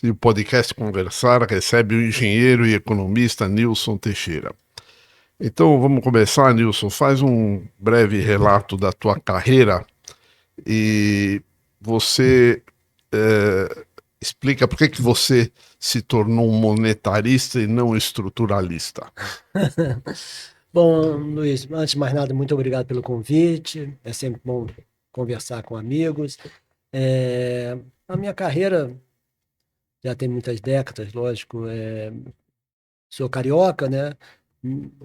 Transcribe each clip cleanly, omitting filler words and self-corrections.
e o podcast Conversar recebe o engenheiro e economista Nilson Teixeira. Então vamos começar, Nilson. Faz um breve relato da tua carreira e você explica por que você se tornou um monetarista e não estruturalista. Bom, Luiz, antes de mais nada, muito obrigado pelo convite. É sempre bom conversar com amigos. A minha carreira já tem muitas décadas, lógico. Sou carioca, né?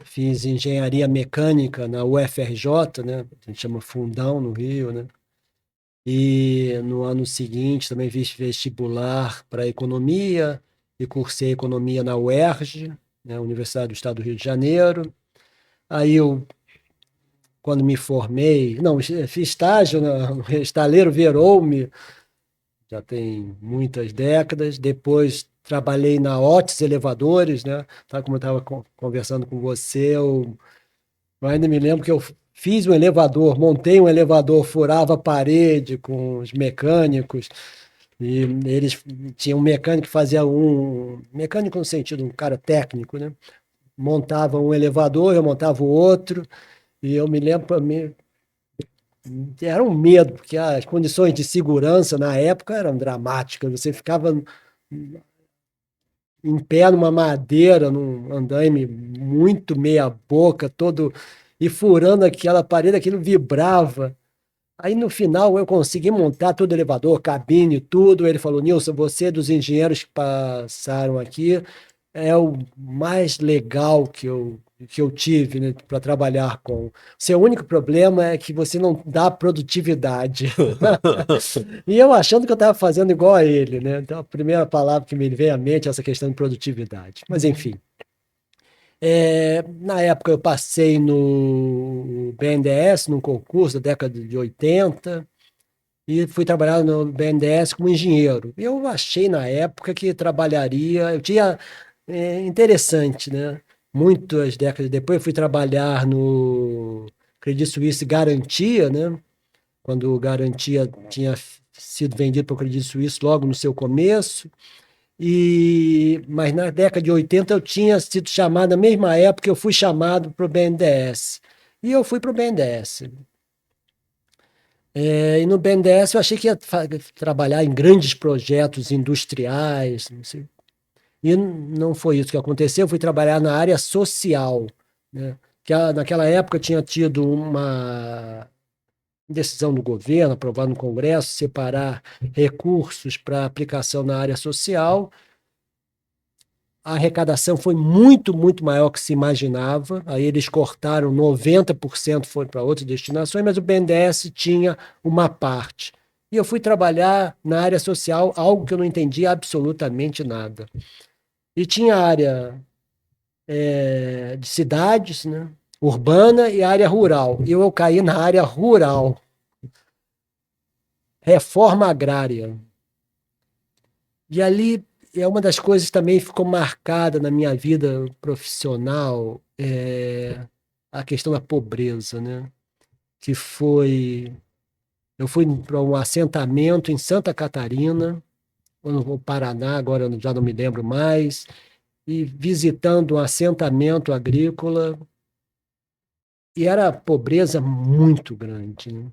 Fiz engenharia mecânica na UFRJ, né? A gente chama Fundão, no Rio, né? E no ano seguinte também fiz vestibular para economia e cursei economia na UERJ, né? Universidade do Estado do Rio de Janeiro. Aí eu quando me formei, não, fiz estágio no Estaleiro Verolme, já tem muitas décadas. Depois trabalhei na Otis Elevadores, né? Tá, como eu estava conversando com você, eu ainda me lembro que eu fiz um elevador, montei um elevador, furava a parede com os mecânicos, e eles tinham um mecânico que fazia mecânico no sentido, um cara técnico, né? Montava um elevador, eu montava o outro, e eu me lembro, para mim, era um medo, porque as condições de segurança na época eram dramáticas. Você ficava em pé numa madeira, num andaime muito meia boca, todo e furando aquela parede, aquilo vibrava. Aí no final eu consegui montar todo o elevador, cabine, tudo. Ele falou: Nilson, você é dos engenheiros que passaram aqui, é o mais legal que eu tive, né, para trabalhar com. Seu único problema é que você não dá produtividade. E eu achando que eu estava fazendo igual a ele, né? Então a primeira palavra que me veio à mente é essa questão de produtividade. Mas enfim. Na época eu passei no BNDES, num concurso da década de 80, e fui trabalhar no BNDES como engenheiro. Eu achei na época que trabalharia, eu tinha, interessante, né? Muitas décadas depois eu fui trabalhar no Credit Suisse Garantia, né? Quando o Garantia tinha sido vendido para o Credit Suisse logo no seu começo. Mas na década de 80 eu tinha sido chamado, na mesma época eu fui chamado para o BNDES. E eu fui para o BNDES. E no BNDES eu achei que ia trabalhar em grandes projetos industriais, não sei. E não foi isso que aconteceu. Eu fui trabalhar na área social, né? Que naquela época tinha tido uma decisão do governo, aprovada no Congresso, separar recursos para aplicação na área social. A arrecadação foi muito, muito maior que se imaginava. Aí eles cortaram 90%, foi para outras destinações, mas o BNDES tinha uma parte. E eu fui trabalhar na área social, algo que eu não entendia absolutamente nada. E tinha área de cidades, né, urbana e área rural. E eu caí na área rural, reforma agrária. E ali é uma das coisas que também ficou marcada na minha vida profissional, a questão da pobreza, né? Que foi, eu fui para um assentamento em Santa Catarina, ou no Paraná, agora eu já não me lembro mais, e visitando um assentamento agrícola, e era pobreza muito grande, né?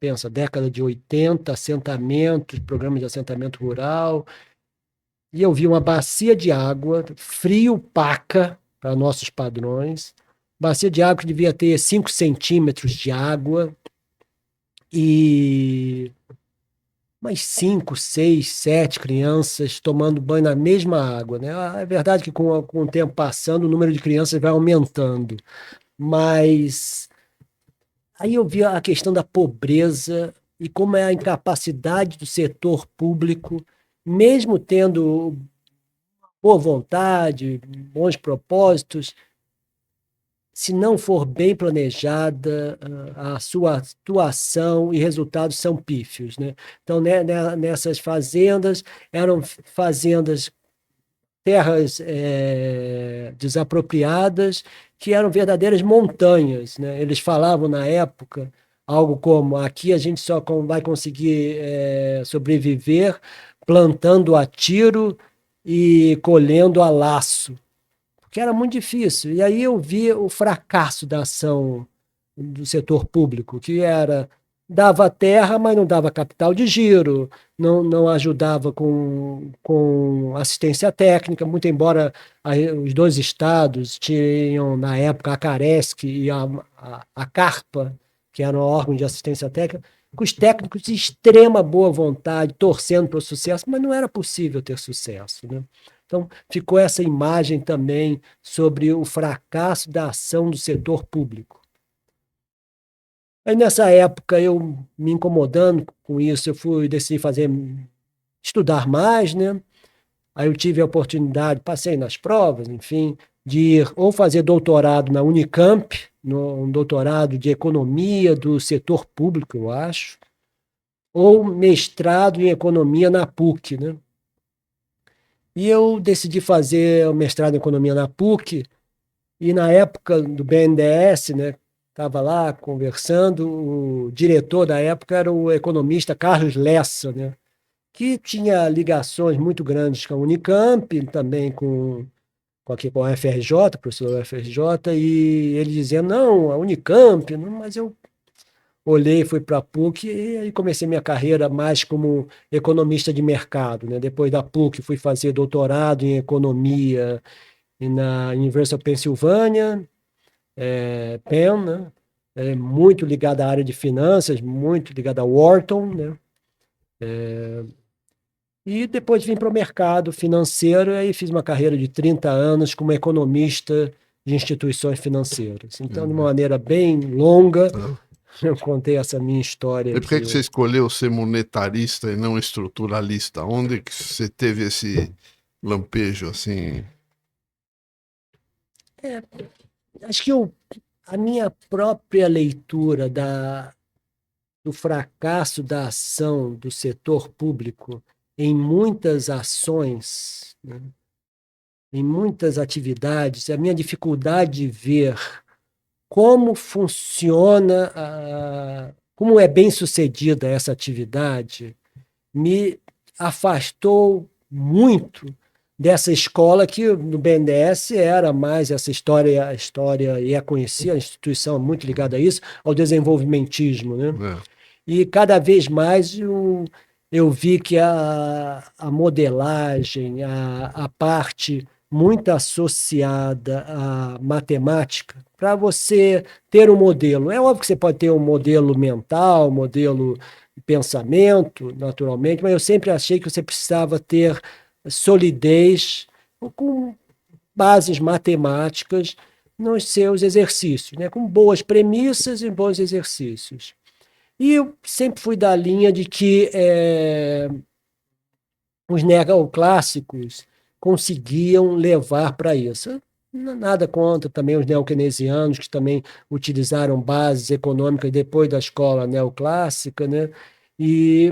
Pensa, década de 80, assentamentos, programa de assentamento rural, e eu vi uma bacia de água, frio paca, para nossos padrões, bacia de água que devia ter 5 centímetros de água, e mais 5, 6, 7 crianças tomando banho na mesma água, né? É verdade que com o tempo passando, o número de crianças vai aumentando, mas aí eu vi a questão da pobreza e como é a incapacidade do setor público, mesmo tendo boa vontade, bons propósitos, se não for bem planejada, a sua atuação e resultados são pífios, né? Então, nessas fazendas, eram fazendas, terras desapropriadas, que eram verdadeiras montanhas, né? Eles falavam na época algo como: aqui a gente só vai conseguir sobreviver plantando a tiro e colhendo a laço, porque era muito difícil. E aí eu vi o fracasso da ação do setor público, que era dava terra, mas não dava capital de giro, não ajudava com assistência técnica, muito embora os dois estados tinham, na época, a Caresc e a Carpa, que era um órgão de assistência técnica, com os técnicos de extrema boa vontade, torcendo para o sucesso, mas não era possível ter sucesso, né? Então, ficou essa imagem também sobre o fracasso da ação do setor público. Aí, nessa época, eu me incomodando com isso, decidi estudar mais, né? Aí eu tive a oportunidade, passei nas provas, enfim, de ir ou fazer doutorado na Unicamp, um doutorado de economia do setor público, eu acho, ou mestrado em economia na PUC, né? E eu decidi fazer o mestrado em economia na PUC, e na época do BNDES, né, estava lá conversando, o diretor da época era o economista Carlos Lessa, né, que tinha ligações muito grandes com a Unicamp, também com a FRJ, professor da FRJ, e ele dizendo, não, a Unicamp, não, mas eu olhei, fui para a PUC e aí comecei minha carreira mais como economista de mercado, né? Depois da PUC fui fazer doutorado em economia na University of Pennsylvania, Penn, né? Muito ligada à área de finanças, muito ligada a Wharton, né? E depois vim para o mercado financeiro e aí fiz uma carreira de 30 anos como economista de instituições financeiras. Então, de uma maneira bem longa, eu contei essa minha história E por que aqui. que você escolheu ser monetarista e não estruturalista? Onde que você teve esse lampejo assim? Acho que a minha própria leitura do fracasso da ação do setor público em muitas ações, né, em muitas atividades, a minha dificuldade de ver como funciona, como é bem sucedida essa atividade, me afastou muito dessa escola que no BNDES era mais essa história, a história e a conhecia, a instituição é muito ligada a isso, ao desenvolvimentismo, né? É, E cada vez mais eu vi que a modelagem, a parte muito associada à matemática, para você ter um modelo. É óbvio que você pode ter um modelo mental, um modelo de pensamento, naturalmente, mas eu sempre achei que você precisava ter solidez com bases matemáticas nos seus exercícios, né? Com boas premissas e bons exercícios. E eu sempre fui da linha de que os neoclássicos conseguiam levar para isso. Nada contra também os neokeynesianos, que também utilizaram bases econômicas depois da escola neoclássica, né?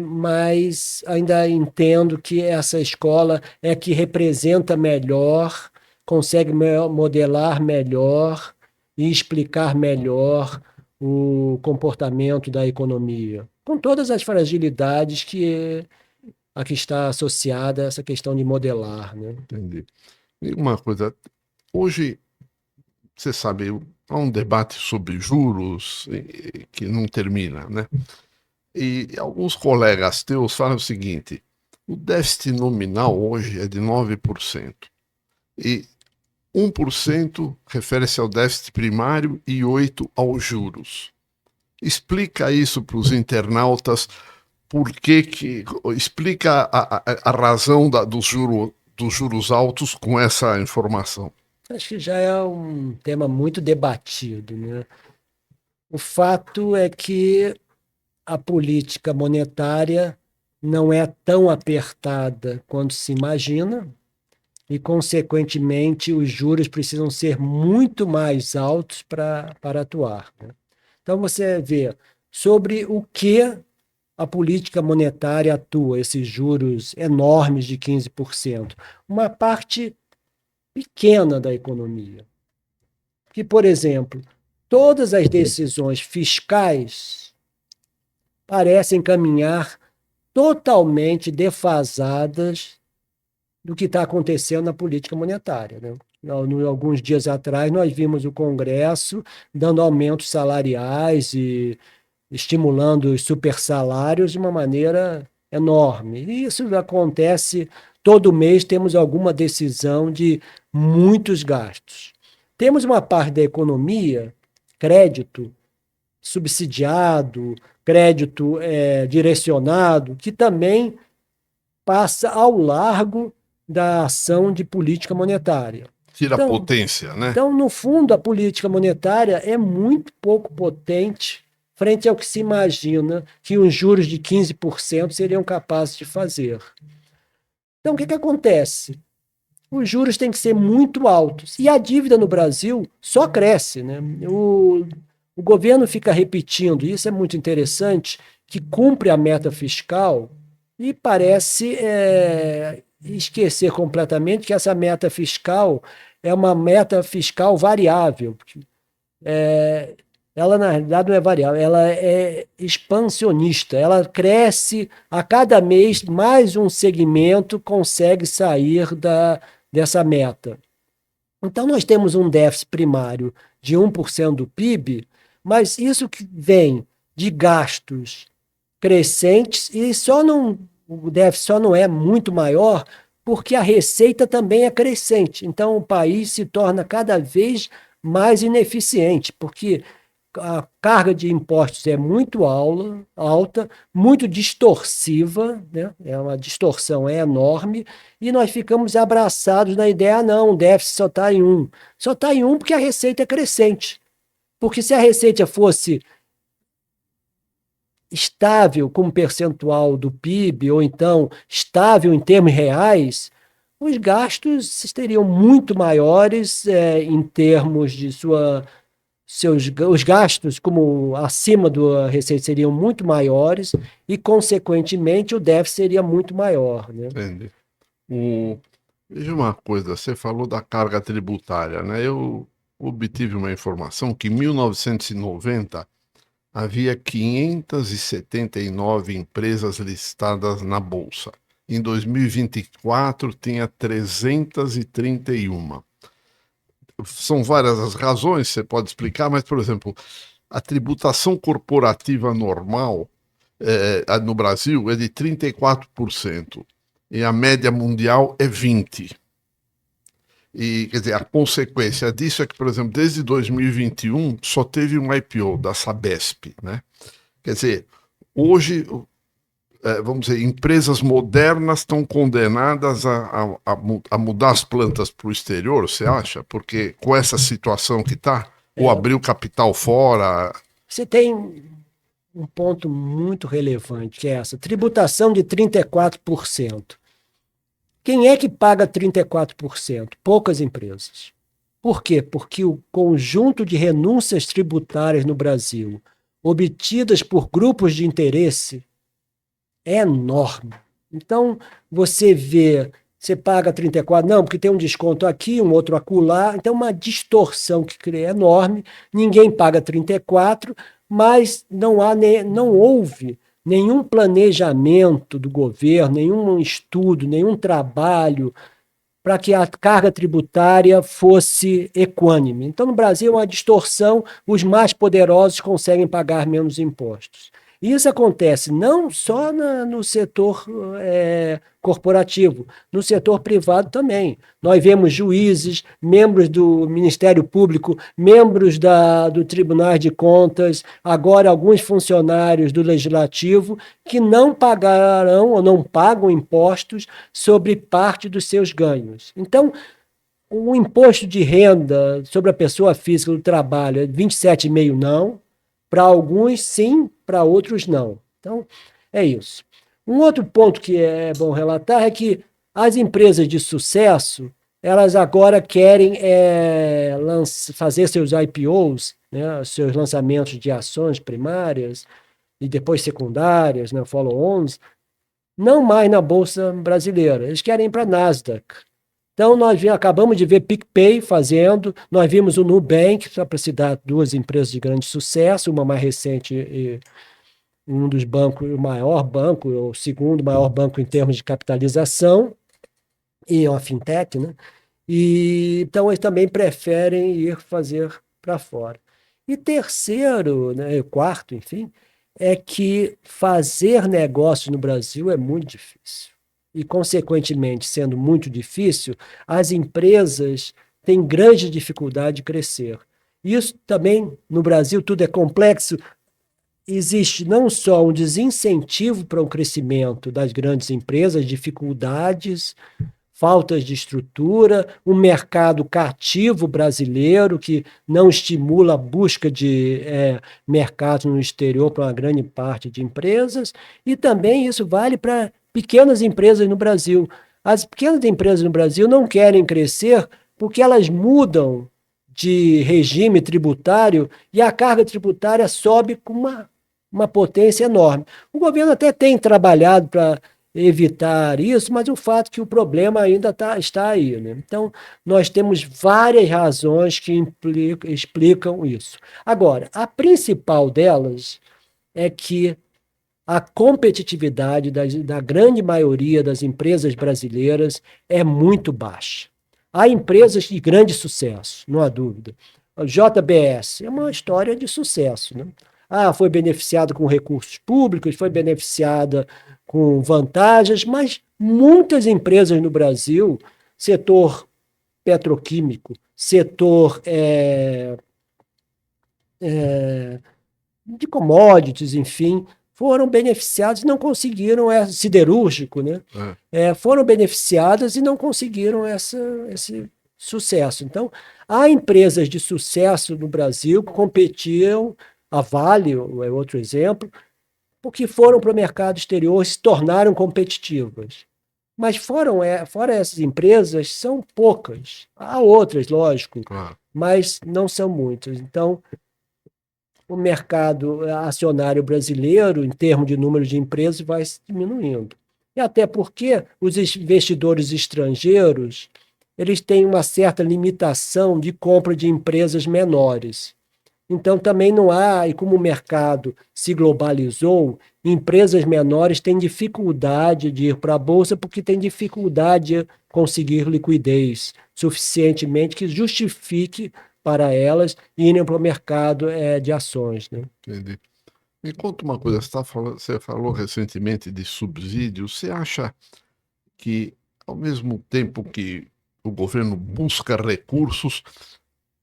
Mas ainda entendo que essa escola é que representa melhor, consegue modelar melhor e explicar melhor o comportamento da economia, com todas as fragilidades que a que está associada a essa questão de modelar, né? entendi. E uma coisa, hoje, você sabe, há um debate sobre juros que não termina, né? E alguns colegas teus falam o seguinte: o déficit nominal hoje é de 9%. E 1% refere-se ao déficit primário e 8% aos juros. Explica isso para os internautas, explica a razão dos juros altos com essa informação. Acho que já é um tema muito debatido, né? O fato é que a política monetária não é tão apertada quanto se imagina e, consequentemente, os juros precisam ser muito mais altos para atuar, né? Então, você vê sobre o que a política monetária atua, esses juros enormes de 15%. Uma parte pequena da economia. Que, por exemplo, todas as decisões fiscais parecem caminhar totalmente defasadas do que está acontecendo na política monetária, né? Alguns dias atrás, nós vimos o Congresso dando aumentos salariais e estimulando os supersalários de uma maneira enorme. E isso acontece todo mês, temos alguma decisão de muitos gastos. Temos uma parte da economia, crédito subsidiado, crédito direcionado, que também passa ao largo da ação de política monetária. Tira potência, né? Então, no fundo, a política monetária é muito pouco potente frente ao que se imagina que os juros de 15% seriam capazes de fazer. Então, o que acontece? Os juros têm que ser muito altos. E a dívida no Brasil só cresce, né? O governo fica repetindo, e isso é muito interessante, que cumpre a meta fiscal e parece esquecer completamente que essa meta fiscal é uma meta fiscal variável. Ela, na realidade, não é variável, ela é expansionista. Ela cresce a cada mês, mais um segmento consegue sair dessa meta. Então, nós temos um déficit primário de 1% do PIB, mas isso que vem de gastos crescentes e o déficit só não é muito maior porque a receita também é crescente. Então, o país se torna cada vez mais ineficiente, porque a carga de impostos é muito alta, muito distorsiva, né? A distorção é enorme, e nós ficamos abraçados na ideia, não, o déficit só está em 1. Só está em 1 porque a receita é crescente. Porque se a receita fosse estável como percentual do PIB, ou então estável em termos reais, os gastos seriam muito maiores em termos de os gastos como acima da receita seriam muito maiores e, consequentemente, o déficit seria muito maior, né? Entendi. Veja uma coisa, você falou da carga tributária, né? Eu obtive uma informação que em 1990 havia 579 empresas listadas na Bolsa. Em 2024 tinha 331. São várias as razões, você pode explicar, mas, por exemplo, a tributação corporativa normal no Brasil é de 34% e a média mundial é 20%. E, quer dizer, a consequência disso é que, por exemplo, desde 2021 só teve um IPO da Sabesp, né? Quer dizer, hoje, vamos dizer, empresas modernas estão condenadas a mudar as plantas para o exterior, você acha? Porque com essa situação que está, ou abrir o capital fora... Você tem um ponto muito relevante, que é essa tributação de 34%. Quem é que paga 34%? Poucas empresas. Por quê? Porque o conjunto de renúncias tributárias no Brasil, obtidas por grupos de interesse, é enorme. Então, você paga 34%, não, porque tem um desconto aqui, um outro acolá, então uma distorção que cria enorme, ninguém paga 34%, mas não houve nenhum planejamento do governo, nenhum estudo, nenhum trabalho para que a carga tributária fosse equânime. Então, no Brasil, é uma distorção, os mais poderosos conseguem pagar menos impostos. Isso acontece não só no setor corporativo, no setor privado também. Nós vemos juízes, membros do Ministério Público, membros do Tribunal de Contas, agora alguns funcionários do Legislativo que não pagarão ou não pagam impostos sobre parte dos seus ganhos. Então, o imposto de renda sobre a pessoa física do trabalho é 27,5% não, para alguns sim, para outros não. Então, é isso. Um outro ponto que é bom relatar é que as empresas de sucesso, elas agora querem fazer seus IPOs, né, seus lançamentos de ações primárias e depois secundárias, né, follow-ons, não mais na Bolsa Brasileira. Eles querem ir para a Nasdaq. Então, nós acabamos de ver PicPay fazendo, nós vimos o Nubank, só para citar duas empresas de grande sucesso, uma mais recente, um dos bancos, o maior banco, o segundo maior banco em termos de capitalização, e é uma fintech, né? E então eles também preferem ir fazer para fora. E terceiro, né, quarto, enfim, é que fazer negócio no Brasil é muito difícil. E, consequentemente, sendo muito difícil, as empresas têm grande dificuldade de crescer. Isso também, no Brasil, tudo é complexo. Existe não só um desincentivo para o crescimento das grandes empresas, dificuldades, faltas de estrutura, um mercado cativo brasileiro que não estimula a busca de mercados no exterior para uma grande parte de empresas, e também isso vale para pequenas empresas no Brasil. As pequenas empresas no Brasil não querem crescer porque elas mudam de regime tributário e a carga tributária sobe com uma potência enorme. O governo até tem trabalhado para evitar isso, mas o fato é que o problema ainda está aí. Né? Então, nós temos várias razões que explicam isso. Agora, a principal delas é que a competitividade da grande maioria das empresas brasileiras é muito baixa. Há empresas de grande sucesso, não há dúvida. A JBS é uma história de sucesso. Né? Foi beneficiada com recursos públicos, foi beneficiada com vantagens, mas muitas empresas no Brasil, setor petroquímico, setor de commodities, enfim, foram beneficiados e não conseguiram, siderúrgico, né? Foram beneficiadas e não conseguiram esse sucesso. Então, há empresas de sucesso no Brasil que competiam, a Vale é outro exemplo, porque foram para o mercado exterior e se tornaram competitivas. Mas fora essas empresas, são poucas. Há outras, lógico, mas não são muitas. Então, o mercado acionário brasileiro, em termos de número de empresas, vai diminuindo. E até porque os investidores estrangeiros, eles têm uma certa limitação de compra de empresas menores. Então, também não há, e como o mercado se globalizou, empresas menores têm dificuldade de ir para a Bolsa porque têm dificuldade de conseguir liquidez suficientemente que justifique para elas irem para o mercado de ações. Né? Entendi. Me conta uma coisa, você falou recentemente de subsídio. Você acha que, ao mesmo tempo que o governo busca recursos,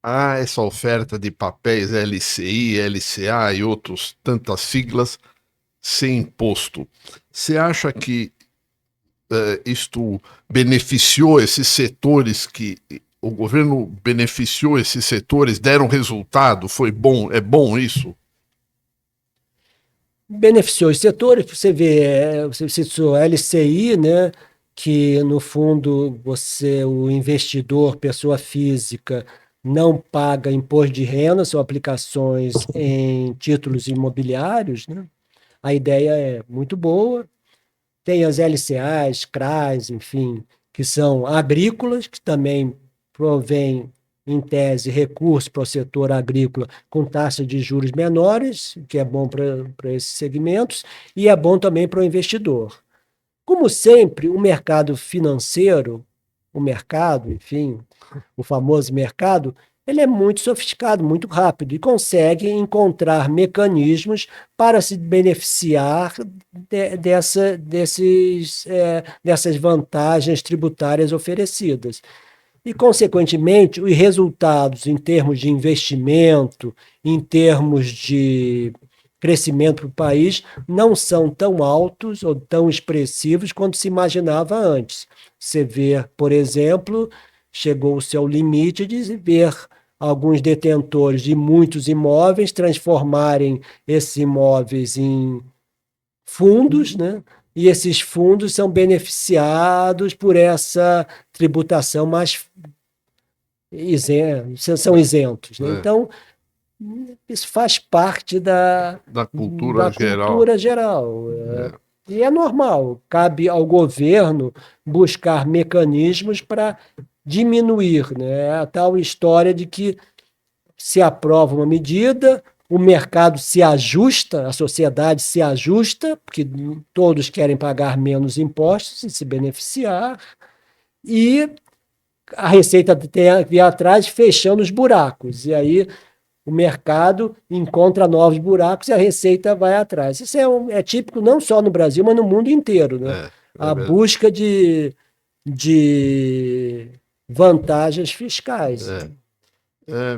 há essa oferta de papéis LCI, LCA e outros tantas siglas sem imposto? Você acha que isto beneficiou esses setores que o governo beneficiou esses setores, deram resultado, foi bom, é bom isso? Beneficiou os setores, você vê, você citou a LCI, né, que no fundo o investidor, pessoa física, não paga imposto de renda, são aplicações em títulos imobiliários, né? A ideia é muito boa. Tem as LCAs, CRAs, enfim, que são agrícolas, que também provêm, em tese, recursos para o setor agrícola com taxa de juros menores, que é bom para esses segmentos, e é bom também para o investidor. Como sempre, o mercado financeiro, o mercado, enfim, o famoso mercado, ele é muito sofisticado, muito rápido e consegue encontrar mecanismos para se beneficiar dessas vantagens tributárias oferecidas. E, consequentemente, os resultados em termos de investimento, em termos de crescimento para o país, não são tão altos ou tão expressivos quanto se imaginava antes. Você vê, por exemplo, chegou-se ao limite de ver alguns detentores de muitos imóveis transformarem esses imóveis em fundos, né? E esses fundos são beneficiados por essa tributação mais são isentos. Né? Então, isso faz parte Da da cultura geral. cultura geral. É. E é normal, cabe ao governo buscar mecanismos para diminuir, né? A tal história de que se aprova uma medida, o mercado se ajusta, a sociedade se ajusta, porque todos querem pagar menos impostos e se beneficiar, e a Receita tem vir atrás fechando os buracos. E aí o mercado encontra novos buracos e a Receita vai atrás. Isso é típico não só no Brasil, mas no mundo inteiro, né? A verdade. busca de vantagens fiscais.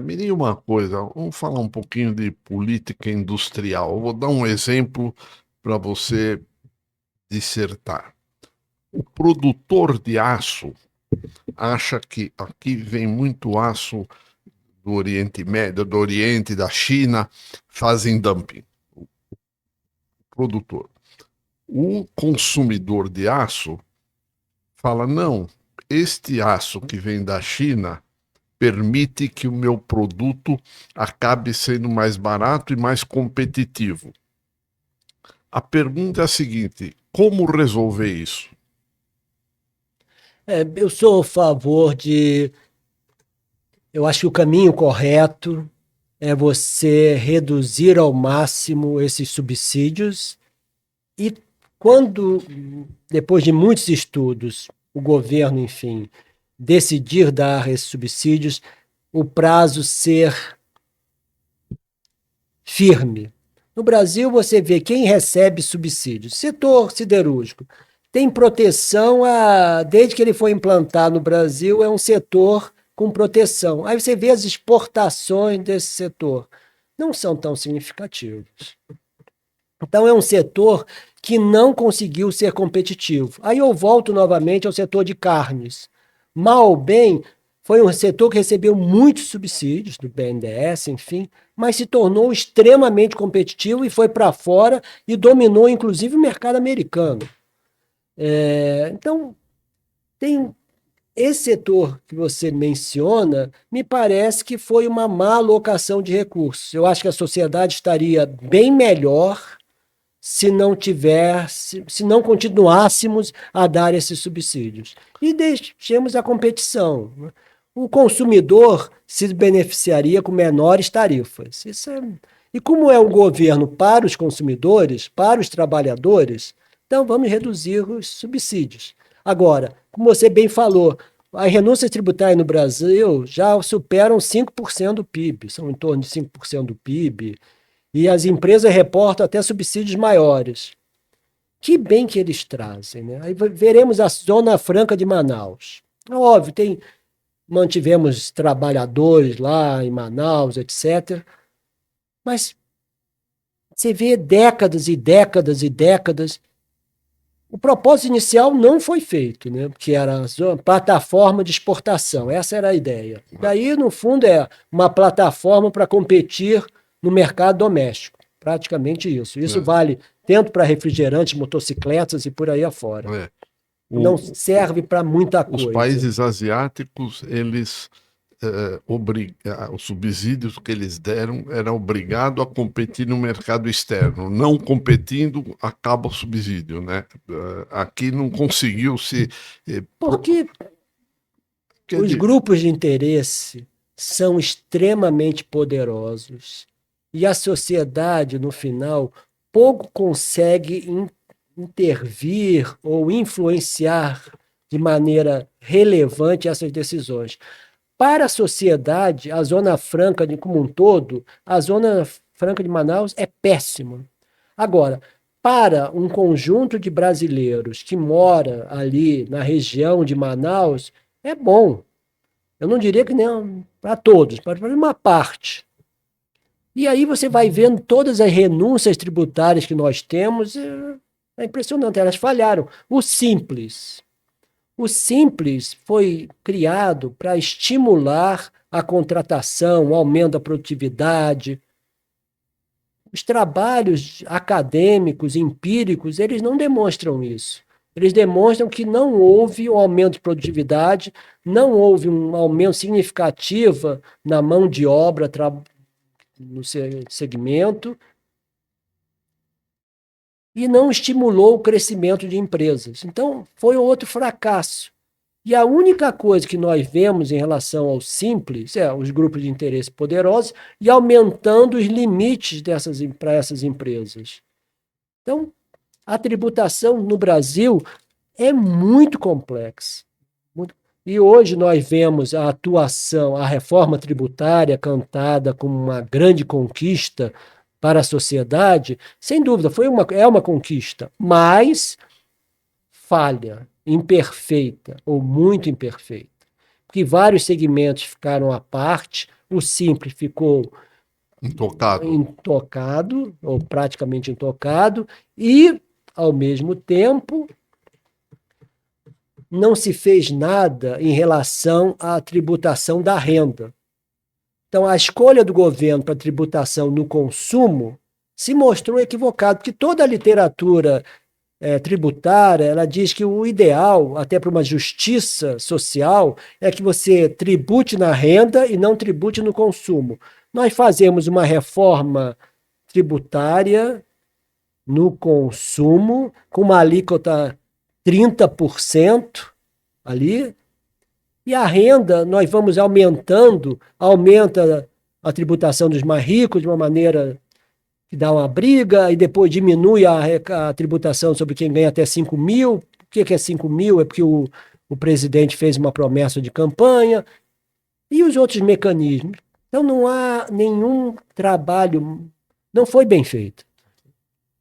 Me diga uma coisa, vamos falar um pouquinho de política industrial. Eu vou dar um exemplo para você dissertar. O produtor de aço acha que aqui vem muito aço do Oriente Médio, do Oriente, da China, fazem dumping. O produtor. O consumidor de aço fala: não, este aço que vem da China permite que o meu produto acabe sendo mais barato e mais competitivo. A pergunta é a seguinte: como resolver isso? Eu sou a favor de. Eu acho que o caminho correto é você reduzir ao máximo esses subsídios e quando, depois de muitos estudos, o governo, enfim, decidir dar esses subsídios, o prazo ser firme. No Brasil, você vê quem recebe subsídios. Setor siderúrgico. Tem proteção, desde que ele foi implantado no Brasil, é um setor com proteção. Aí você vê as exportações desse setor. Não são tão significativas. Então, é um setor que não conseguiu ser competitivo. Aí eu volto novamente ao setor de carnes. Mal ou bem, foi um setor que recebeu muitos subsídios do BNDES, enfim, mas se tornou extremamente competitivo e foi para fora e dominou, inclusive, o mercado americano. Então, tem esse setor que você menciona, me parece que foi uma má alocação de recursos. Eu acho que a sociedade estaria bem melhor se não tivesse, se não continuássemos a dar esses subsídios. E deixemos a competição. O consumidor se beneficiaria com menores tarifas. E como é um governo para os consumidores, para os trabalhadores, então vamos reduzir os subsídios. Agora, como você bem falou, as renúncias tributárias no Brasil já superam 5% do PIB, são em torno de 5% do PIB, e as empresas reportam até subsídios maiores. Que bem que eles trazem, né? Aí veremos a Zona Franca de Manaus. Óbvio, mantivemos trabalhadores lá em Manaus, etc. Mas você vê décadas e décadas e décadas. O propósito inicial não foi feito, né? Porque era uma plataforma de exportação, essa era a ideia. Daí, no fundo, é uma plataforma para competir no mercado doméstico. Praticamente isso. Isso vale tanto para refrigerantes, motocicletas e por aí afora. Não serve para muita coisa. Os países asiáticos, eles os subsídios que eles deram era obrigado a competir no mercado externo. Não competindo, acaba o subsídio, né? Aqui não conseguiu se... Porque os grupos de interesse são extremamente poderosos e a sociedade, no final, pouco consegue intervir ou influenciar de maneira relevante essas decisões. Para a sociedade, a Zona Franca como um todo, a Zona Franca de Manaus é péssima. Agora, para um conjunto de brasileiros que mora ali na região de Manaus, é bom. Eu não diria que nem para todos, mas para uma parte. E aí você vai vendo todas as renúncias tributárias que nós temos, é impressionante, elas falharam. O Simples. O Simples foi criado para estimular a contratação, o aumento da produtividade. Os trabalhos acadêmicos, empíricos, eles não demonstram isso. Eles demonstram que não houve um aumento de produtividade, não houve um aumento significativo na mão de obra no segmento e não estimulou o crescimento de empresas. Então, foi outro fracasso. E a única coisa que nós vemos em relação ao Simples é os grupos de interesse poderosos e aumentando os limites para essas empresas. Então, a tributação no Brasil é muito complexa. E hoje nós vemos a atuação, a reforma tributária cantada como uma grande conquista para a sociedade. Sem dúvida, é uma conquista, mas falha, imperfeita ou muito imperfeita. Porque vários segmentos ficaram à parte, o simples ficou intocado, ou praticamente intocado, e, ao mesmo tempo, não se fez nada em relação à tributação da renda. Então, a escolha do governo para tributação no consumo se mostrou equivocada, porque toda a literatura tributária, ela diz que o ideal, até para uma justiça social, é que você tribute na renda e não tribute no consumo. Nós fazemos uma reforma tributária no consumo, com uma alíquota 30% ali, e a renda nós vamos aumentando, aumenta a tributação dos mais ricos de uma maneira que dá uma briga, e depois diminui a tributação sobre quem ganha até 5 mil. Por que é 5 mil? É porque o presidente fez uma promessa de campanha, e os outros mecanismos. Então não há nenhum trabalho, não foi bem feito.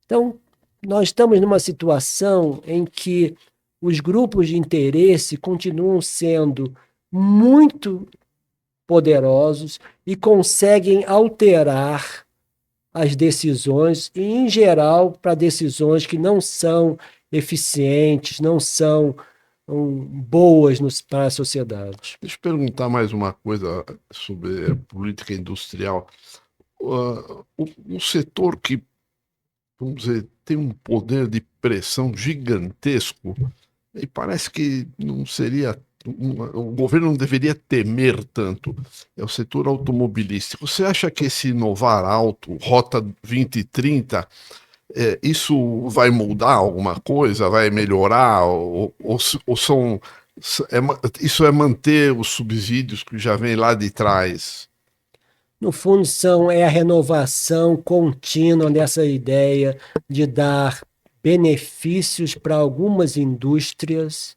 Então, nós estamos numa situação em que os grupos de interesse continuam sendo muito poderosos e conseguem alterar as decisões, e, em geral, para decisões que não são eficientes, não são boas para a sociedade. Deixa eu perguntar mais uma coisa sobre a política industrial. O setor que, vamos dizer, tem um poder de pressão gigantesco, e parece que não seria, o governo não deveria temer tanto, é o setor automobilístico. Você acha que esse Inovar Auto, Rota 2030, isso vai mudar alguma coisa, vai melhorar, ou são, isso é manter os subsídios que já vem lá de trás? No fundo, é a renovação contínua dessa ideia de dar benefícios para algumas indústrias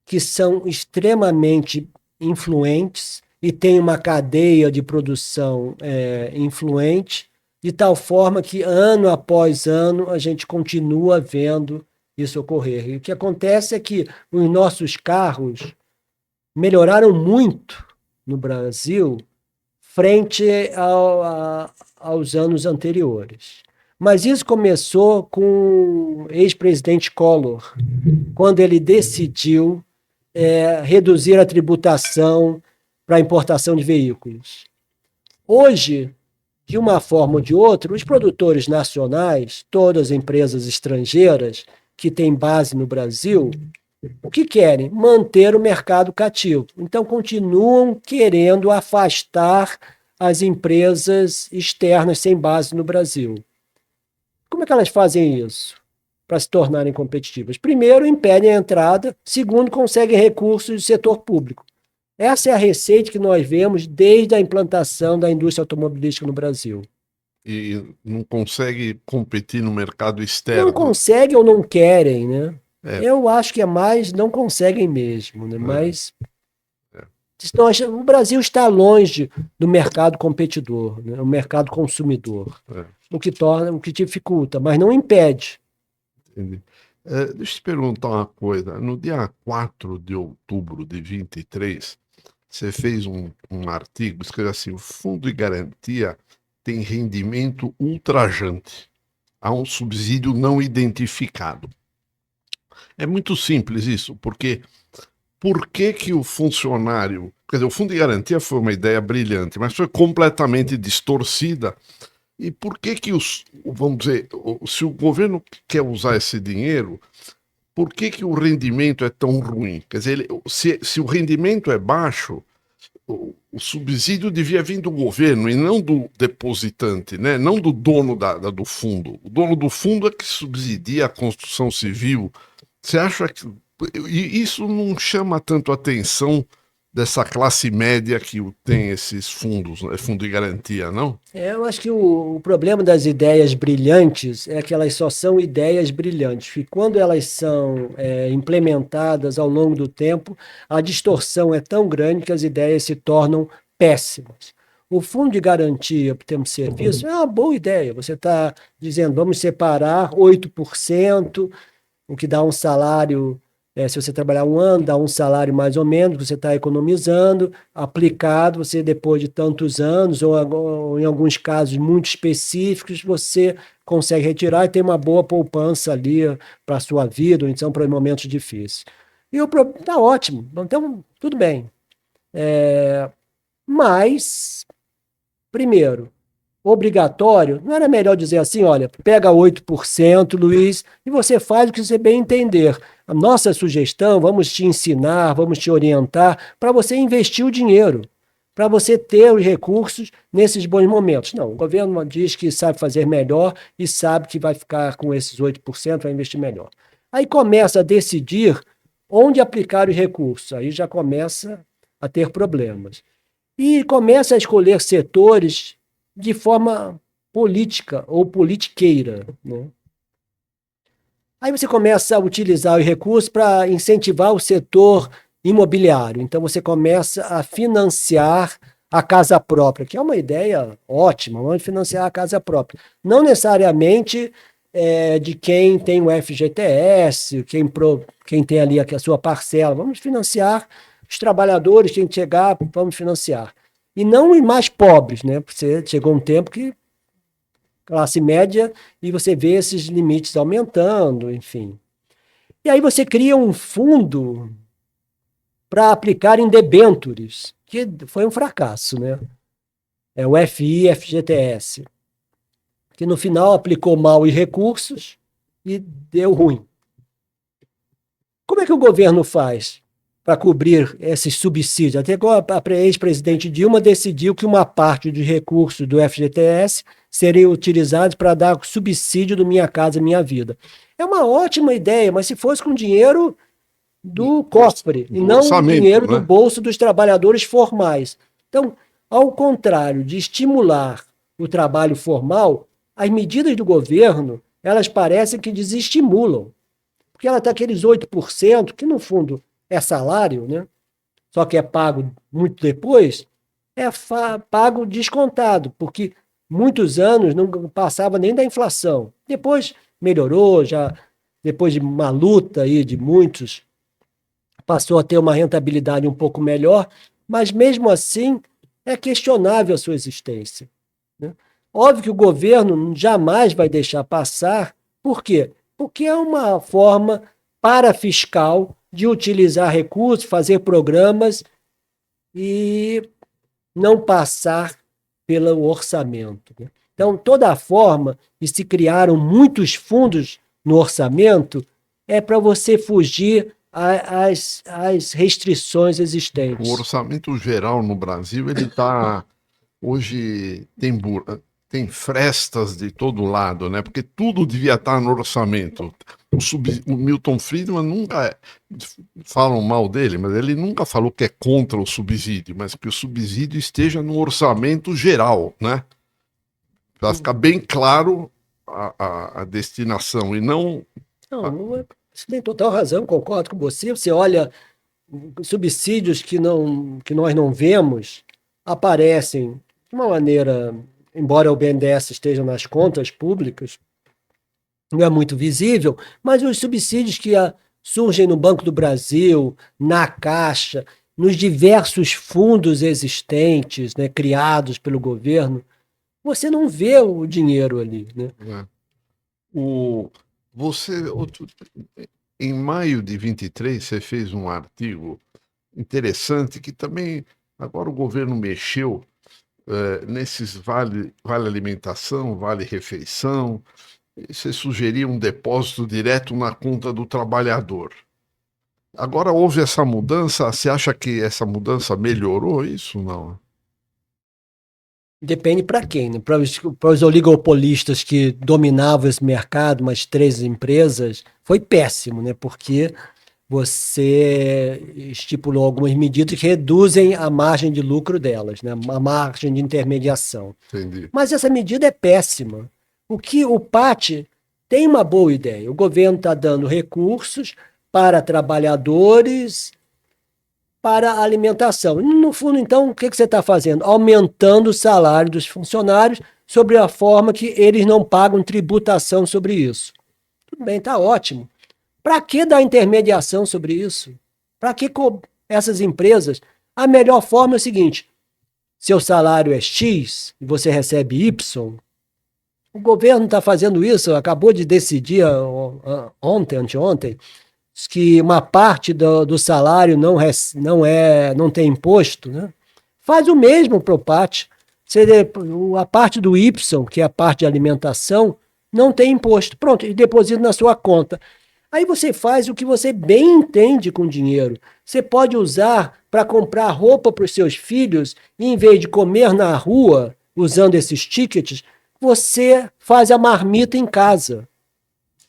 que são extremamente influentes e têm uma cadeia de produção influente, de tal forma que, ano após ano, a gente continua vendo isso ocorrer. E o que acontece é que os nossos carros melhoraram muito no Brasil frente aos anos anteriores. Mas isso começou com o ex-presidente Collor, quando ele decidiu reduzir a tributação para a importação de veículos. Hoje, de uma forma ou de outra, os produtores nacionais, todas as empresas estrangeiras que têm base no Brasil, o que querem? Manter o mercado cativo. Então, continuam querendo afastar as empresas externas sem base no Brasil. Como é que elas fazem isso para se tornarem competitivas? Primeiro, impedem a entrada. Segundo, conseguem recursos do setor público. Essa é a receita que nós vemos desde a implantação da indústria automobilística no Brasil. E não consegue competir no mercado externo. Não conseguem ou não querem, né? Eu acho que é mais, não conseguem mesmo, né? Mas o Brasil está longe do mercado competidor, né? O mercado consumidor, o que dificulta, mas não impede. Entendi. Deixa eu te perguntar uma coisa. No dia 4 de outubro de 23, você fez um artigo, escreveu assim: o Fundo de Garantia tem rendimento ultrajante. Há um subsídio não identificado. É muito simples isso, porque por que o funcionário... Quer dizer, o Fundo de Garantia foi uma ideia brilhante, mas foi completamente distorcida. E por que vamos dizer, se o governo quer usar esse dinheiro, por que o rendimento é tão ruim? Quer dizer, se o rendimento é baixo, o subsídio devia vir do governo e não do depositante, né? Não do dono do fundo. O dono do fundo é que subsidia a construção civil. Você acha que isso não chama tanto atenção dessa classe média que tem esses fundos, né? Fundo de garantia, não? Eu acho que o problema das ideias brilhantes é que elas só são ideias brilhantes. E quando elas são implementadas ao longo do tempo, a distorção é tão grande que as ideias se tornam péssimas. O fundo de garantia por tempo de serviço é uma boa ideia. Você está dizendo, vamos separar 8%, o que dá um salário, se você trabalhar um ano, dá um salário mais ou menos, você está economizando, aplicado, você depois de tantos anos, ou em alguns casos muito específicos, você consegue retirar e ter uma boa poupança ali para a sua vida, ou então para momentos difíceis. E tá ótimo, então tudo bem. Mas, primeiro, obrigatório, não era melhor dizer assim, olha, pega 8%, Luiz, e você faz o que você bem entender. A nossa sugestão, vamos te ensinar, vamos te orientar para você investir o dinheiro, para você ter os recursos nesses bons momentos. Não, o governo diz que sabe fazer melhor e sabe que vai ficar com esses 8%, vai investir melhor. Aí começa a decidir onde aplicar os recursos, aí já começa a ter problemas. E começa a escolher setores de forma política ou politiqueira, né? Aí você começa a utilizar os recursos para incentivar o setor imobiliário. Então você começa a financiar a casa própria, que é uma ideia ótima, vamos financiar a casa própria. Não necessariamente de quem tem o FGTS, quem tem ali a sua parcela. Vamos financiar os trabalhadores, quem chegar, vamos financiar. E não os mais pobres, né? Porque chegou um tempo que classe média e você vê esses limites aumentando, enfim. E aí você cria um fundo para aplicar em debêntures, que foi um fracasso, né? É o FI-FGTS, que no final aplicou mal os recursos e deu ruim. Como é que o governo faz para cobrir esses subsídios? Até a ex-presidente Dilma decidiu que uma parte dos recursos do FGTS seriam utilizados para dar subsídio do Minha Casa Minha Vida. É uma ótima ideia, mas se fosse com dinheiro do cofre e não o dinheiro do bolso dos trabalhadores formais. Então, ao contrário de estimular o trabalho formal, as medidas do governo, elas parecem que desestimulam. Porque ela está aqueles 8%, que no fundo é salário, né? Só que é pago muito depois, é pago descontado, porque muitos anos não passava nem da inflação. Depois melhorou, já depois de uma luta aí de muitos, passou a ter uma rentabilidade um pouco melhor, mas mesmo assim é questionável a sua existência, né? Óbvio que o governo jamais vai deixar passar. Por quê? Porque é uma forma parafiscal de utilizar recursos, fazer programas e não passar pelo orçamento, né? Então, toda a forma que se criaram muitos fundos no orçamento é para você fugir às restrições existentes. O orçamento geral no Brasil, ele está... Hoje tem frestas de todo lado, né? Porque tudo devia estar no orçamento. O Milton Friedman nunca... Falam mal dele, mas ele nunca falou que é contra o subsídio, mas que o subsídio esteja no orçamento geral, né? Para ficar bem claro a destinação e não... Não, você tem total razão, concordo com você. Você olha subsídios que nós não vemos, aparecem de uma maneira, embora o BNDES esteja nas contas públicas, não é muito visível, mas os subsídios que surgem no Banco do Brasil, na Caixa, nos diversos fundos existentes, né, criados pelo governo, você não vê o dinheiro ali, né? Em maio de 23, você fez um artigo interessante que também agora o governo mexeu nesses vale alimentação, vale refeição. Você sugeria um depósito direto na conta do trabalhador. Agora houve essa mudança, você acha que essa mudança melhorou isso? Não? Depende para quem, né? Para os oligopolistas que dominavam esse mercado, umas 13 empresas, foi péssimo, né? Porque você estipulou algumas medidas que reduzem a margem de lucro delas, né? A margem de intermediação. Entendi. Mas essa medida é péssima. O PAT tem uma boa ideia. O governo está dando recursos para trabalhadores, para alimentação. No fundo, então, o que você está fazendo? Aumentando o salário dos funcionários sobre a forma que eles não pagam tributação sobre isso. Tudo bem, está ótimo. Para que dar intermediação sobre isso? Para que essas empresas? A melhor forma é o seguinte: seu salário é X e você recebe Y. O governo está fazendo isso, acabou de decidir anteontem, que uma parte do salário não tem imposto, né? Faz o mesmo para o PAT. A parte do Y, que é a parte de alimentação, não tem imposto. Pronto, e deposita na sua conta. Aí você faz o que você bem entende com dinheiro. Você pode usar para comprar roupa para os seus filhos, e em vez de comer na rua, usando esses tickets, você faz a marmita em casa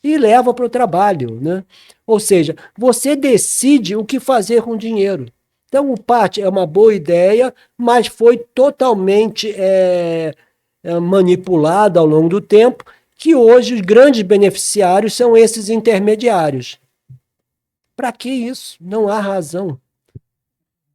e leva para o trabalho, né? Ou seja, você decide o que fazer com o dinheiro. Então, o PAT é uma boa ideia, mas foi totalmente manipulado ao longo do tempo, que hoje os grandes beneficiários são esses intermediários. Para que isso? Não há razão.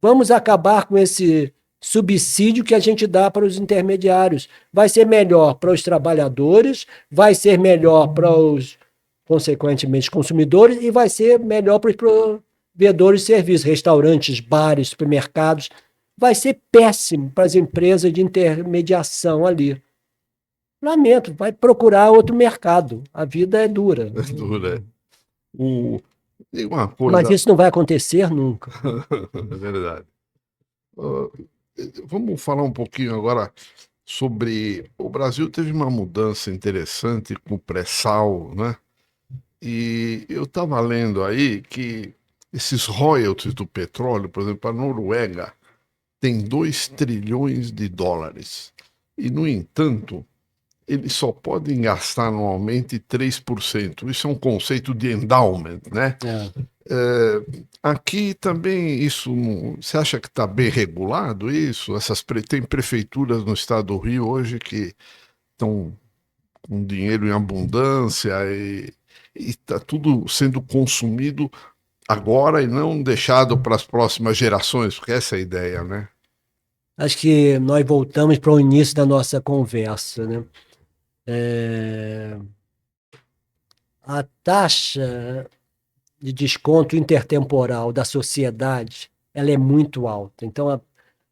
Vamos acabar com esse subsídio que a gente dá para os intermediários. Vai ser melhor para os trabalhadores, vai ser melhor para os, consequentemente, consumidores, e vai ser melhor para os provedores de serviços, restaurantes, bares, supermercados. Vai ser péssimo para as empresas de intermediação ali. Lamento, vai procurar outro mercado. A vida é dura. É dura. Diga uma Mas coisa. isso não vai acontecer nunca. É verdade. Vamos falar um pouquinho agora sobre. O Brasil teve uma mudança interessante com o pré-sal, né? E eu estava lendo aí que esses royalties do petróleo, por exemplo, a Noruega tem 2 trilhões de dólares. E, no entanto, eles só podem gastar anualmente 3%. Isso é um conceito de endowment, né? Aqui também você acha que está bem regulado isso? Tem prefeituras no estado do Rio hoje que estão com dinheiro em abundância e está tudo sendo consumido agora e não deixado para as próximas gerações, porque essa é a ideia, né? Acho que nós voltamos para o início da nossa conversa, né? A taxa de desconto intertemporal da sociedade, ela é muito alta. Então,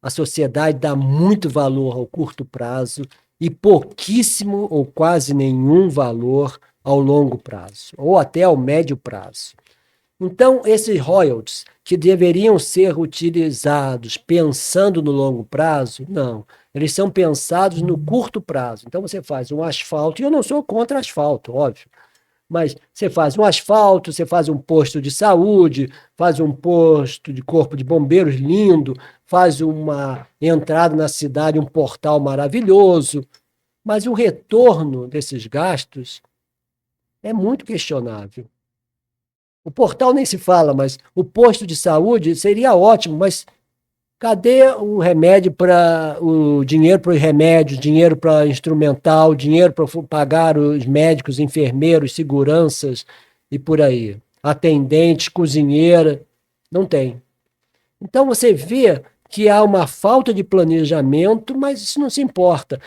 a sociedade dá muito valor ao curto prazo e pouquíssimo ou quase nenhum valor ao longo prazo, ou até ao médio prazo. Então, esses royalties que deveriam ser utilizados pensando no longo prazo, não. Eles são pensados no curto prazo. Então, você faz um asfalto, e eu não sou contra asfalto, óbvio, mas você faz um asfalto, você faz um posto de saúde, faz um posto de corpo de bombeiros lindo, faz uma entrada na cidade, um portal maravilhoso, mas o retorno desses gastos é muito questionável. O portal nem se fala, mas o posto de saúde seria ótimo, mas cadê o remédio o dinheiro para os remédios, dinheiro para instrumental, dinheiro para pagar os médicos, enfermeiros, seguranças e por aí? Atendente, cozinheira, não tem. Então você vê que há uma falta de planejamento, mas isso não se importa.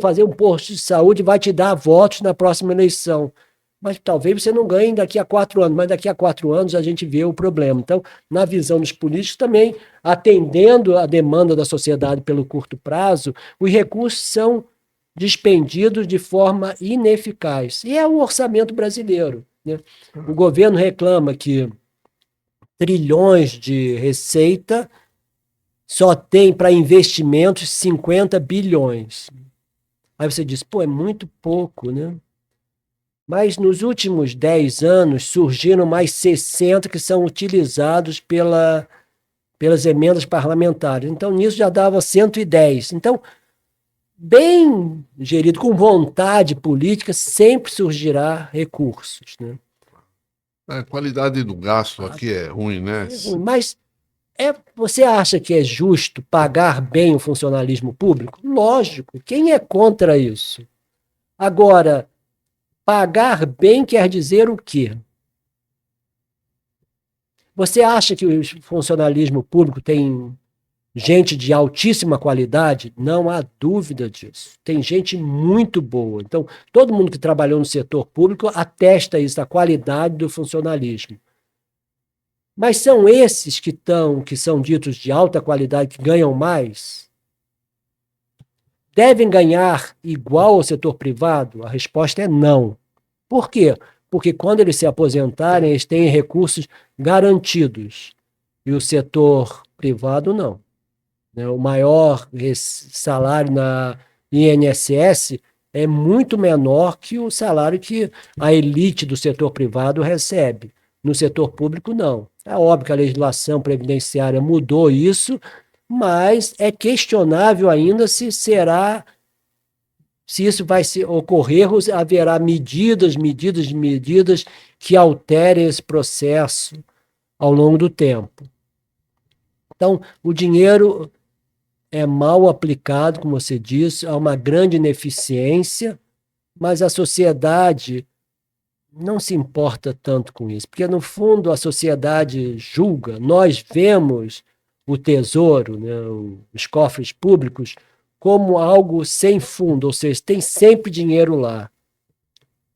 Fazer um posto de saúde vai te dar votos na próxima eleição. Mas talvez você não ganhe daqui a 4 anos, mas daqui a 4 anos a gente vê o problema. Então, na visão dos políticos também, atendendo a demanda da sociedade pelo curto prazo, os recursos são dispendidos de forma ineficaz. E é o orçamento brasileiro, né? O governo reclama que trilhões de receita só tem para investimentos 50 bilhões. Aí você diz, pô, é muito pouco, né? Mas nos últimos 10 anos surgiram mais 60 que são utilizados pelas emendas parlamentares. Então, nisso já dava 110. Então, bem gerido, com vontade política, sempre surgirá recursos, né? A qualidade do gasto aqui é ruim, né? É ruim, mas você acha que é justo pagar bem o funcionalismo público? Lógico, quem é contra isso? Agora, pagar bem quer dizer o quê? Você acha que o funcionalismo público tem gente de altíssima qualidade? Não há dúvida disso. Tem gente muito boa. Então, todo mundo que trabalhou no setor público atesta isso, a qualidade do funcionalismo. Mas são esses que são ditos de alta qualidade, que ganham mais? Devem ganhar igual ao setor privado? A resposta é não. Por quê? Porque quando eles se aposentarem, eles têm recursos garantidos. E o setor privado não. O maior salário na INSS é muito menor que o salário que a elite do setor privado recebe. No setor público, não. É óbvio que a legislação previdenciária mudou isso, mas é questionável ainda se isso vai ocorrer, ou haverá medidas que alterem esse processo ao longo do tempo. Então, o dinheiro é mal aplicado, como você disse, há uma grande ineficiência, mas a sociedade não se importa tanto com isso, porque no fundo a sociedade julga, nós vemos o tesouro, né, os cofres públicos, como algo sem fundo, ou seja, tem sempre dinheiro lá.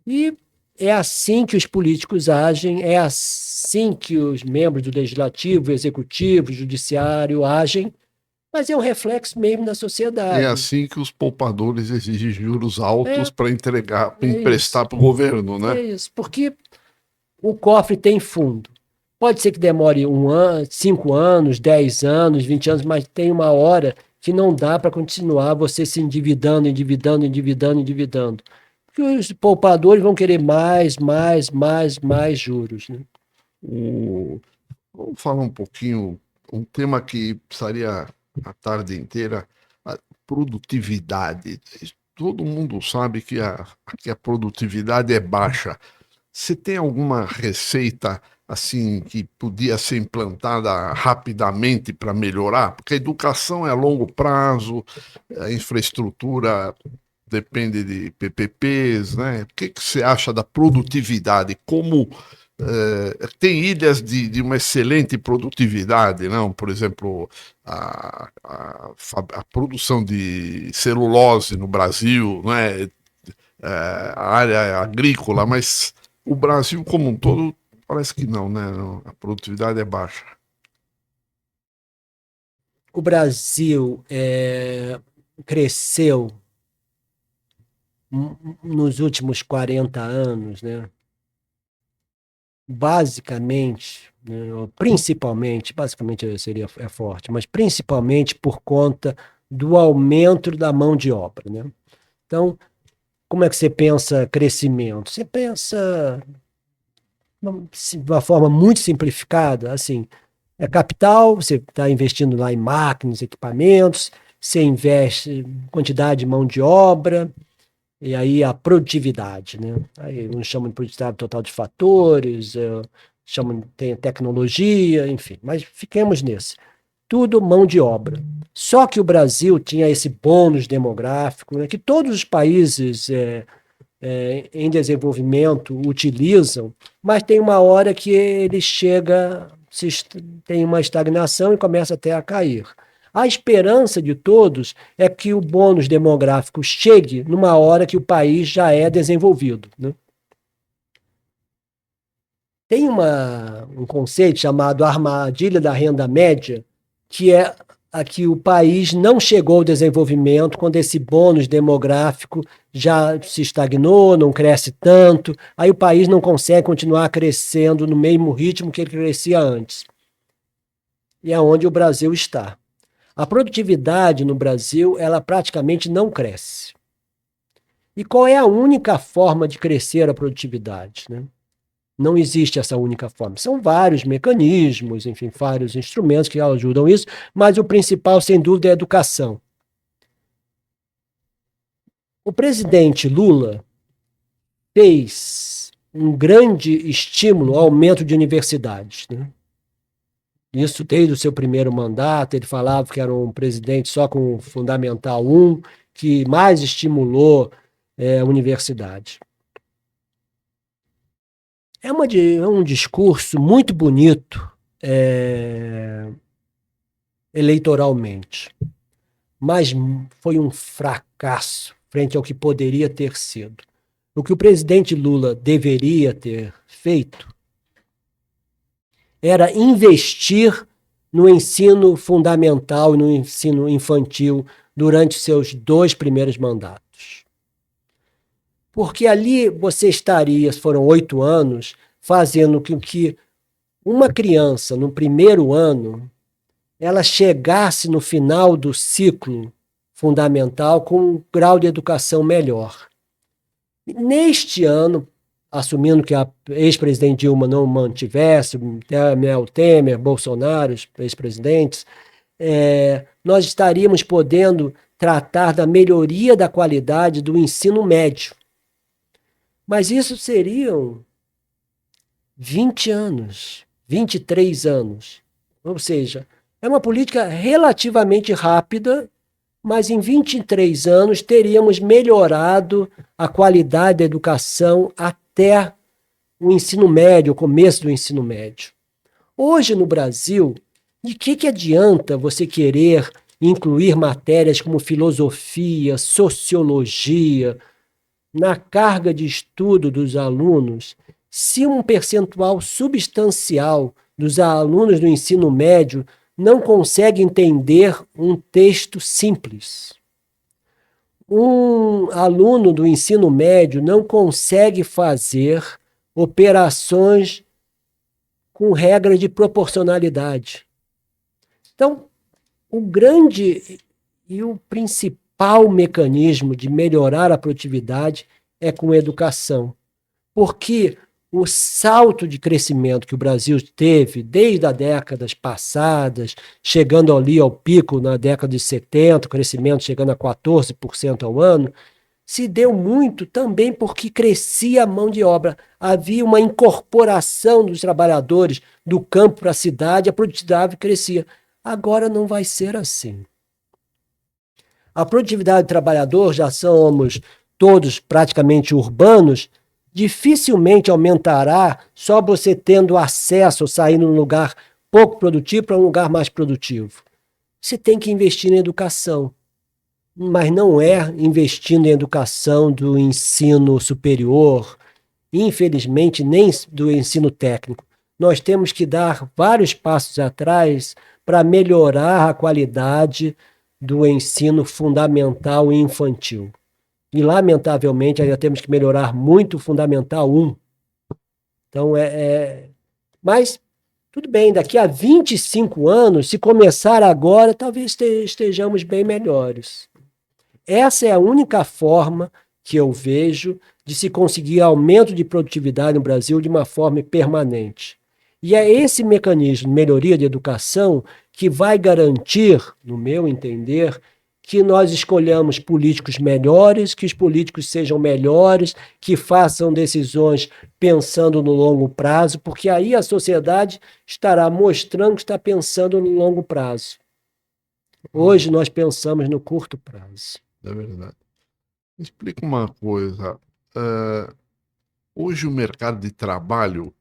E é assim que os políticos agem, é assim que os membros do legislativo, executivo, judiciário agem, mas é um reflexo mesmo da É sociedade. assim que os poupadores exigem juros altos É, para entregar, para é emprestar isso. para o governo, né? É isso. Porque o cofre tem fundo. Pode ser que demore 1 ano, 5 anos, 10 anos, 20 anos, mas tem uma hora que não dá para continuar você se endividando, endividando. Porque os poupadores vão querer mais juros. Né? Vamos falar um pouquinho, um tema que precisaria a tarde inteira, a produtividade. Todo mundo sabe que a produtividade é baixa. Você tem alguma receita assim que podia ser implantada rapidamente para melhorar? Porque a educação é a longo prazo, a infraestrutura depende de PPPs, né? O que você acha da produtividade? Como tem ilhas de uma excelente produtividade, não? Por exemplo, a produção de celulose no Brasil, não é? A área agrícola, mas o Brasil como um todo parece que não, né? A produtividade é baixa. O Brasil cresceu nos últimos 40 anos, né? Basicamente, né, ou principalmente, basicamente seria forte, mas principalmente por conta do aumento da mão de obra, né? Então, como é que você pensa crescimento? Você pensa de uma forma muito simplificada, assim, é capital, você está investindo lá em máquinas, equipamentos, você investe em quantidade de mão de obra, e aí a produtividade, né? Aí uns chamam de produtividade total de fatores, chamam, tem tecnologia, enfim, mas fiquemos nesse. Tudo mão de obra. Só que o Brasil tinha esse bônus demográfico, né, que todos os países em desenvolvimento utilizam, mas tem uma hora que ele chega, tem uma estagnação e começa até a cair. A esperança de todos é que o bônus demográfico chegue numa hora que o país já é desenvolvido. Né? Tem um conceito chamado armadilha da renda média, que é a que o país não chegou ao desenvolvimento quando esse bônus demográfico já se estagnou, não cresce tanto, aí o país não consegue continuar crescendo no mesmo ritmo que ele crescia antes. E é onde o Brasil está. A produtividade no Brasil, ela praticamente não cresce. E qual é a única forma de crescer a produtividade? Né? Não existe essa única forma. São vários mecanismos, enfim, vários instrumentos que ajudam isso, mas o principal, sem dúvida, é a educação. O presidente Lula fez um grande estímulo ao aumento de universidades, né? Isso desde o seu primeiro mandato, ele falava que era um presidente só com Fundamental 1, que mais estimulou a universidade. É um discurso muito bonito eleitoralmente, mas foi um fracasso frente ao que poderia ter sido. O que o presidente Lula deveria ter feito era investir no ensino fundamental e no ensino infantil durante seus 2 primeiros mandatos. Porque ali você estaria, foram 8 anos, fazendo com que uma criança, no primeiro ano, ela chegasse no final do ciclo fundamental com um grau de educação melhor. Neste ano, assumindo que a ex-presidente Dilma não mantivesse, Michel Temer, Bolsonaro, os ex-presidentes, nós estaríamos podendo tratar da melhoria da qualidade do ensino médio. Mas isso seriam 20 anos, 23 anos. Ou seja, é uma política relativamente rápida, mas em 23 anos teríamos melhorado a qualidade da educação até o ensino médio, o começo do ensino médio. Hoje no Brasil, de que adianta você querer incluir matérias como filosofia, sociologia na carga de estudo dos alunos, se um percentual substancial dos alunos do ensino médio não consegue entender um texto simples? Um aluno do ensino médio não consegue fazer operações com regras de proporcionalidade. Então, o grande e o principal mecanismo de melhorar a produtividade é com educação. Porque o salto de crescimento que o Brasil teve desde as décadas passadas, chegando ali ao pico na década de 70, crescimento chegando a 14% ao ano, se deu muito também porque crescia a mão de obra. Havia uma incorporação dos trabalhadores do campo para a cidade, a produtividade crescia. Agora não vai ser assim. A produtividade do trabalhador, já somos todos praticamente urbanos, dificilmente aumentará só você tendo acesso, saindo de um lugar pouco produtivo para um lugar mais produtivo. Você tem que investir em educação, mas não é investindo em educação do ensino superior, infelizmente nem do ensino técnico. Nós temos que dar vários passos atrás para melhorar a qualidade do ensino fundamental e infantil. E, lamentavelmente, ainda temos que melhorar muito o Fundamental 1. Então, mas, tudo bem, daqui a 25 anos, se começar agora, talvez estejamos bem melhores. Essa é a única forma que eu vejo de se conseguir aumento de produtividade no Brasil de uma forma permanente. E é esse mecanismo de melhoria de educação que vai garantir, no meu entender, que nós escolhamos políticos melhores, que os políticos sejam melhores, que façam decisões pensando no longo prazo, porque aí a sociedade estará mostrando que está pensando no longo prazo. Hoje nós pensamos no curto prazo. É verdade. Explica uma coisa. Hoje o mercado de trabalho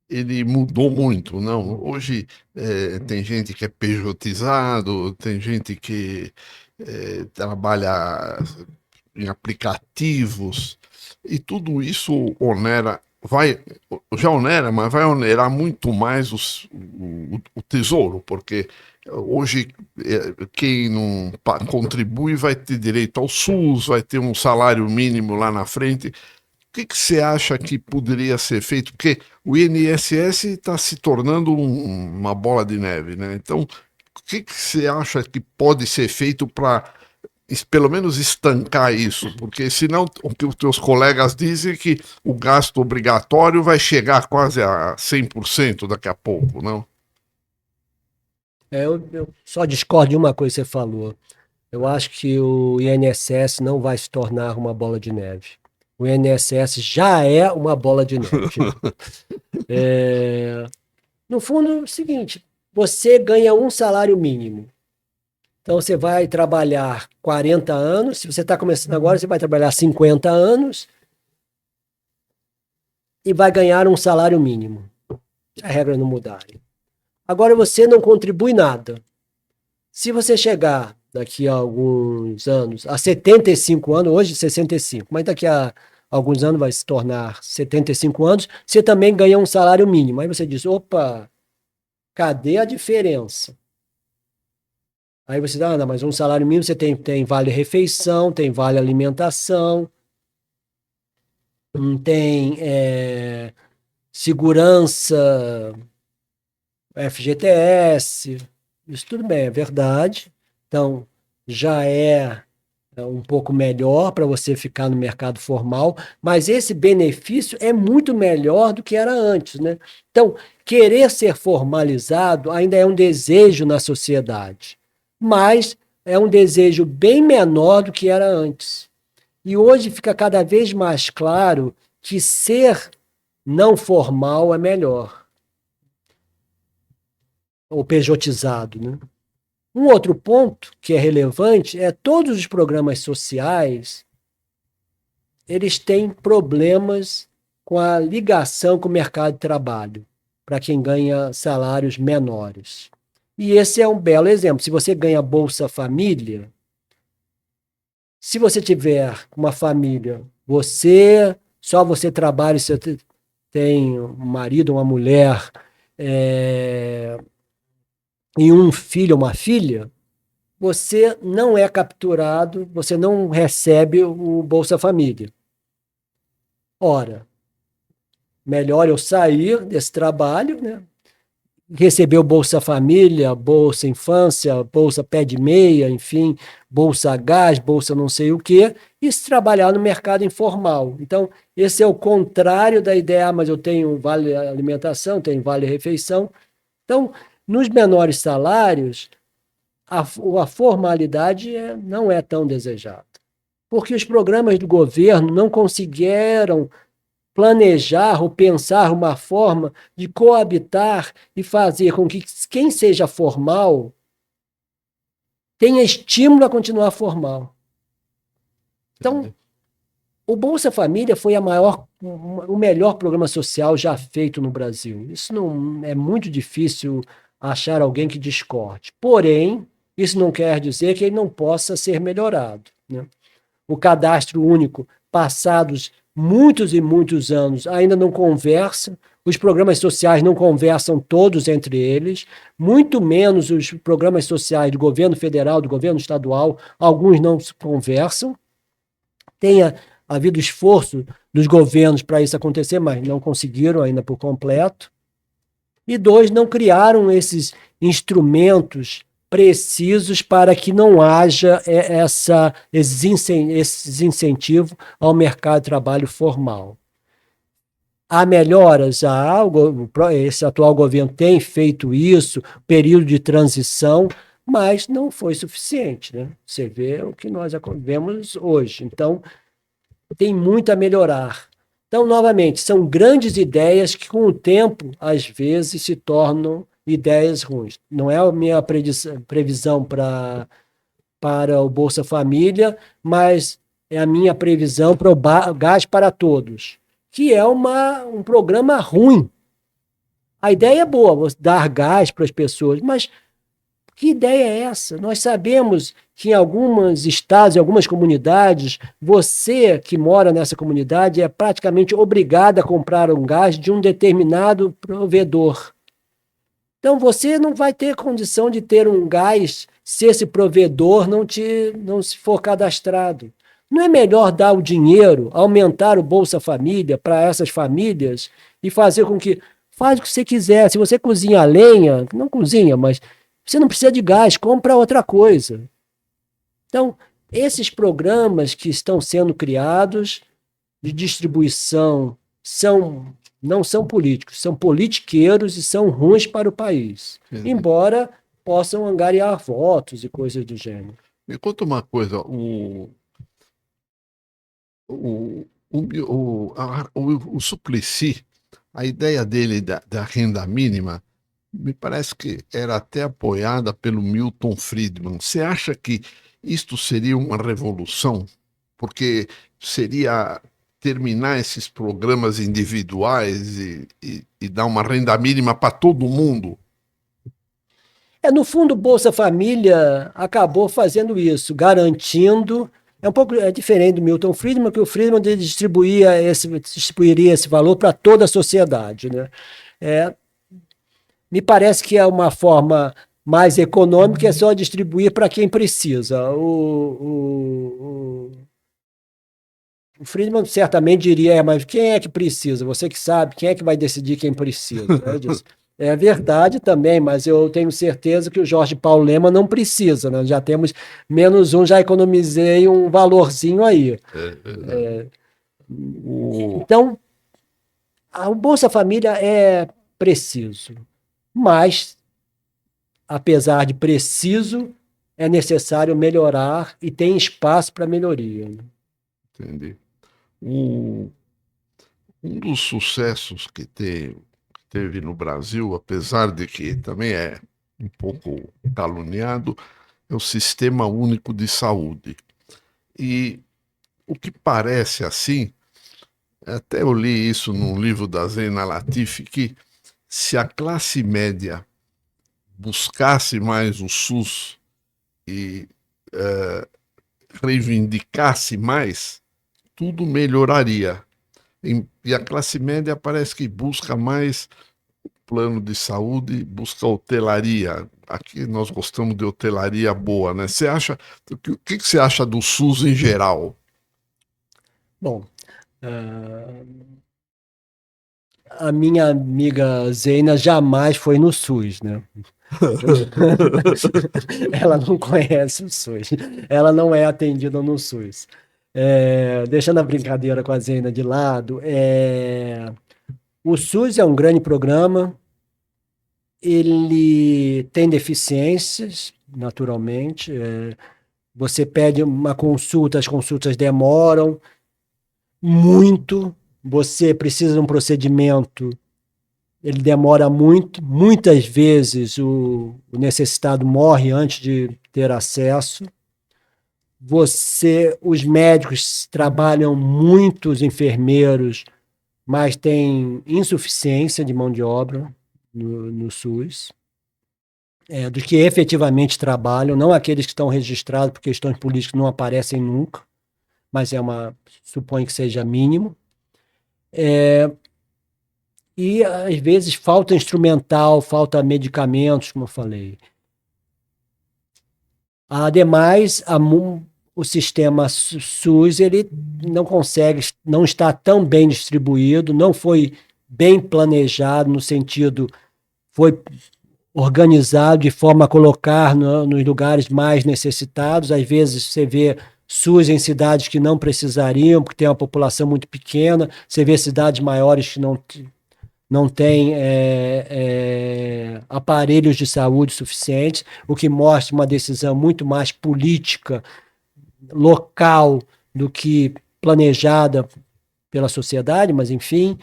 ele mudou muito, não? Hoje tem gente que é pejotizado, tem gente que trabalha em aplicativos, e tudo isso já onera, mas vai onerar muito mais o tesouro, porque hoje quem não contribui vai ter direito ao SUS, vai ter um salário mínimo lá na frente. O que você acha que poderia ser feito? Porque o INSS está se tornando uma bola de neve, né? Então, o que você acha que pode ser feito para pelo menos estancar isso? Porque senão o que os teus colegas dizem é que o gasto obrigatório vai chegar quase a 100% daqui a pouco, não? Eu só discordo de uma coisa que você falou. Eu acho que o INSS não vai se tornar uma bola de neve. o INSS já é uma bola de neve. No fundo, é o seguinte, você ganha um salário mínimo. Então, você vai trabalhar 40 anos, se você está começando agora, você vai trabalhar 50 anos e vai ganhar um salário mínimo. Se a regra não mudarem. Agora, você não contribui nada. Se você chegar daqui a alguns anos, a 75 anos, hoje 65, mas daqui a alguns anos vai se tornar 75 anos, você também ganha um salário mínimo. Aí você diz, opa, cadê a diferença? Aí você diz, não, mas um salário mínimo você tem vale refeição, tem vale alimentação, tem segurança, FGTS, isso tudo bem, é verdade. Então, já é um pouco melhor para você ficar no mercado formal, mas esse benefício é muito melhor do que era antes, né? Então, querer ser formalizado ainda é um desejo na sociedade, mas é um desejo bem menor do que era antes. E hoje fica cada vez mais claro que ser não formal é melhor, ou pejotizado, né? Um outro ponto que é relevante é todos os programas sociais, eles têm problemas com a ligação com o mercado de trabalho, para quem ganha salários menores. E esse é um belo exemplo. Se você ganha Bolsa Família, se você tiver uma família, só você trabalha, você tem um marido, uma mulher, e um filho ou uma filha, você não é capturado, você não recebe o Bolsa Família. Ora, melhor eu sair desse trabalho, né? Receber o Bolsa Família, Bolsa Infância, Bolsa Pé de Meia, enfim, Bolsa Gás, Bolsa não sei o quê, e se trabalhar no mercado informal. Então, esse é o contrário da ideia, mas eu tenho vale alimentação, tenho vale refeição. Então, nos menores salários, a formalidade não é tão desejada, porque os programas do governo não conseguiram planejar ou pensar uma forma de coabitar e fazer com que quem seja formal tenha estímulo a continuar formal. Então, o Bolsa Família foi o melhor programa social já feito no Brasil. Isso não é muito difícil achar alguém que discorde. Porém, isso não quer dizer que ele não possa ser melhorado, né? O cadastro único, passados muitos e muitos anos, ainda não conversa, os programas sociais não conversam todos entre eles, muito menos os programas sociais do governo federal, do governo estadual, alguns não se conversam. Tenha havido esforço dos governos para isso acontecer, mas não conseguiram ainda por completo. E dois, não criaram esses instrumentos precisos para que não haja esses incentivos ao mercado de trabalho formal. Há melhoras? Esse atual governo tem feito isso, período de transição, mas não foi suficiente, né? Você vê o que nós vemos hoje. Então, tem muito a melhorar. Então, novamente, são grandes ideias que, com o tempo, às vezes, se tornam ideias ruins. Não é a minha previsão para o Bolsa Família, mas é a minha previsão para o Gás para Todos, que é um programa ruim. A ideia é boa, dar gás para as pessoas, mas que ideia é essa? Nós sabemos que em alguns estados, em algumas comunidades, você que mora nessa comunidade é praticamente obrigado a comprar um gás de um determinado provedor. Então você não vai ter condição de ter um gás se esse provedor não se for cadastrado. Não é melhor dar o dinheiro, aumentar o Bolsa Família para essas famílias e fazer com que faz o que você quiser. Se você cozinha a lenha, não cozinha, mas você não precisa de gás, compra outra coisa. Então, esses programas que estão sendo criados de distribuição não são políticos, são politiqueiros e são ruins para o país, embora possam angariar votos e coisas do gênero. Me conta uma coisa, o o Suplicy, a ideia dele da renda mínima, me parece que era até apoiada pelo Milton Friedman. Você acha que isto seria uma revolução? Porque seria terminar esses programas individuais e dar uma renda mínima para todo mundo? No fundo, o Bolsa Família acabou fazendo isso, garantindo. É diferente do Milton Friedman, que o Friedman distribuiria esse valor para toda a sociedade, né? É, Me parece que é uma forma mais econômica, é só distribuir para quem precisa. O Friedman certamente diria, mas quem é que precisa? Você que sabe, quem é que vai decidir quem precisa? É verdade também, mas eu tenho certeza que o Jorge Paulo Lema não precisa, né? Já temos menos um, já economizei um valorzinho aí. Então, o Bolsa Família é preciso, mas, apesar de preciso, é necessário melhorar e tem espaço para melhoria. Entendi. Um dos sucessos que teve no Brasil, apesar de que também é um pouco caluniado, é o Sistema Único de Saúde. E o que parece assim, até eu li isso num livro da Zena Latif, que se a classe média buscasse mais o SUS e reivindicasse mais, tudo melhoraria. E a classe média parece que busca mais plano de saúde, busca hotelaria. Aqui nós gostamos de hotelaria boa, né? Você acha, o que você acha do SUS em geral? Bom, a minha amiga Zeina jamais foi no SUS, né? Ela não conhece o SUS. Ela não é atendida no SUS. Deixando a brincadeira com a Zeina de lado, o SUS é um grande programa, ele tem deficiências, naturalmente. Você pede uma consulta, as consultas demoram muito, você precisa de um procedimento, ele demora muito, muitas vezes o necessitado morre antes de ter acesso. Os médicos trabalham muito, os enfermeiros, mas tem insuficiência de mão de obra no SUS. Dos que efetivamente trabalham, não aqueles que estão registrados por questões políticas não aparecem nunca, mas suponho que seja mínimo. E às vezes falta instrumental, falta medicamentos, como eu falei. Ademais, o sistema SUS ele não consegue, não está tão bem distribuído, não foi bem planejado no sentido, foi organizado de forma a colocar nos lugares mais necessitados. Às vezes você vê SUS em cidades que não precisariam, porque tem uma população muito pequena, você vê cidades maiores que não têm aparelhos de saúde suficientes, o que mostra uma decisão muito mais política, local, do que planejada pela sociedade, mas enfim.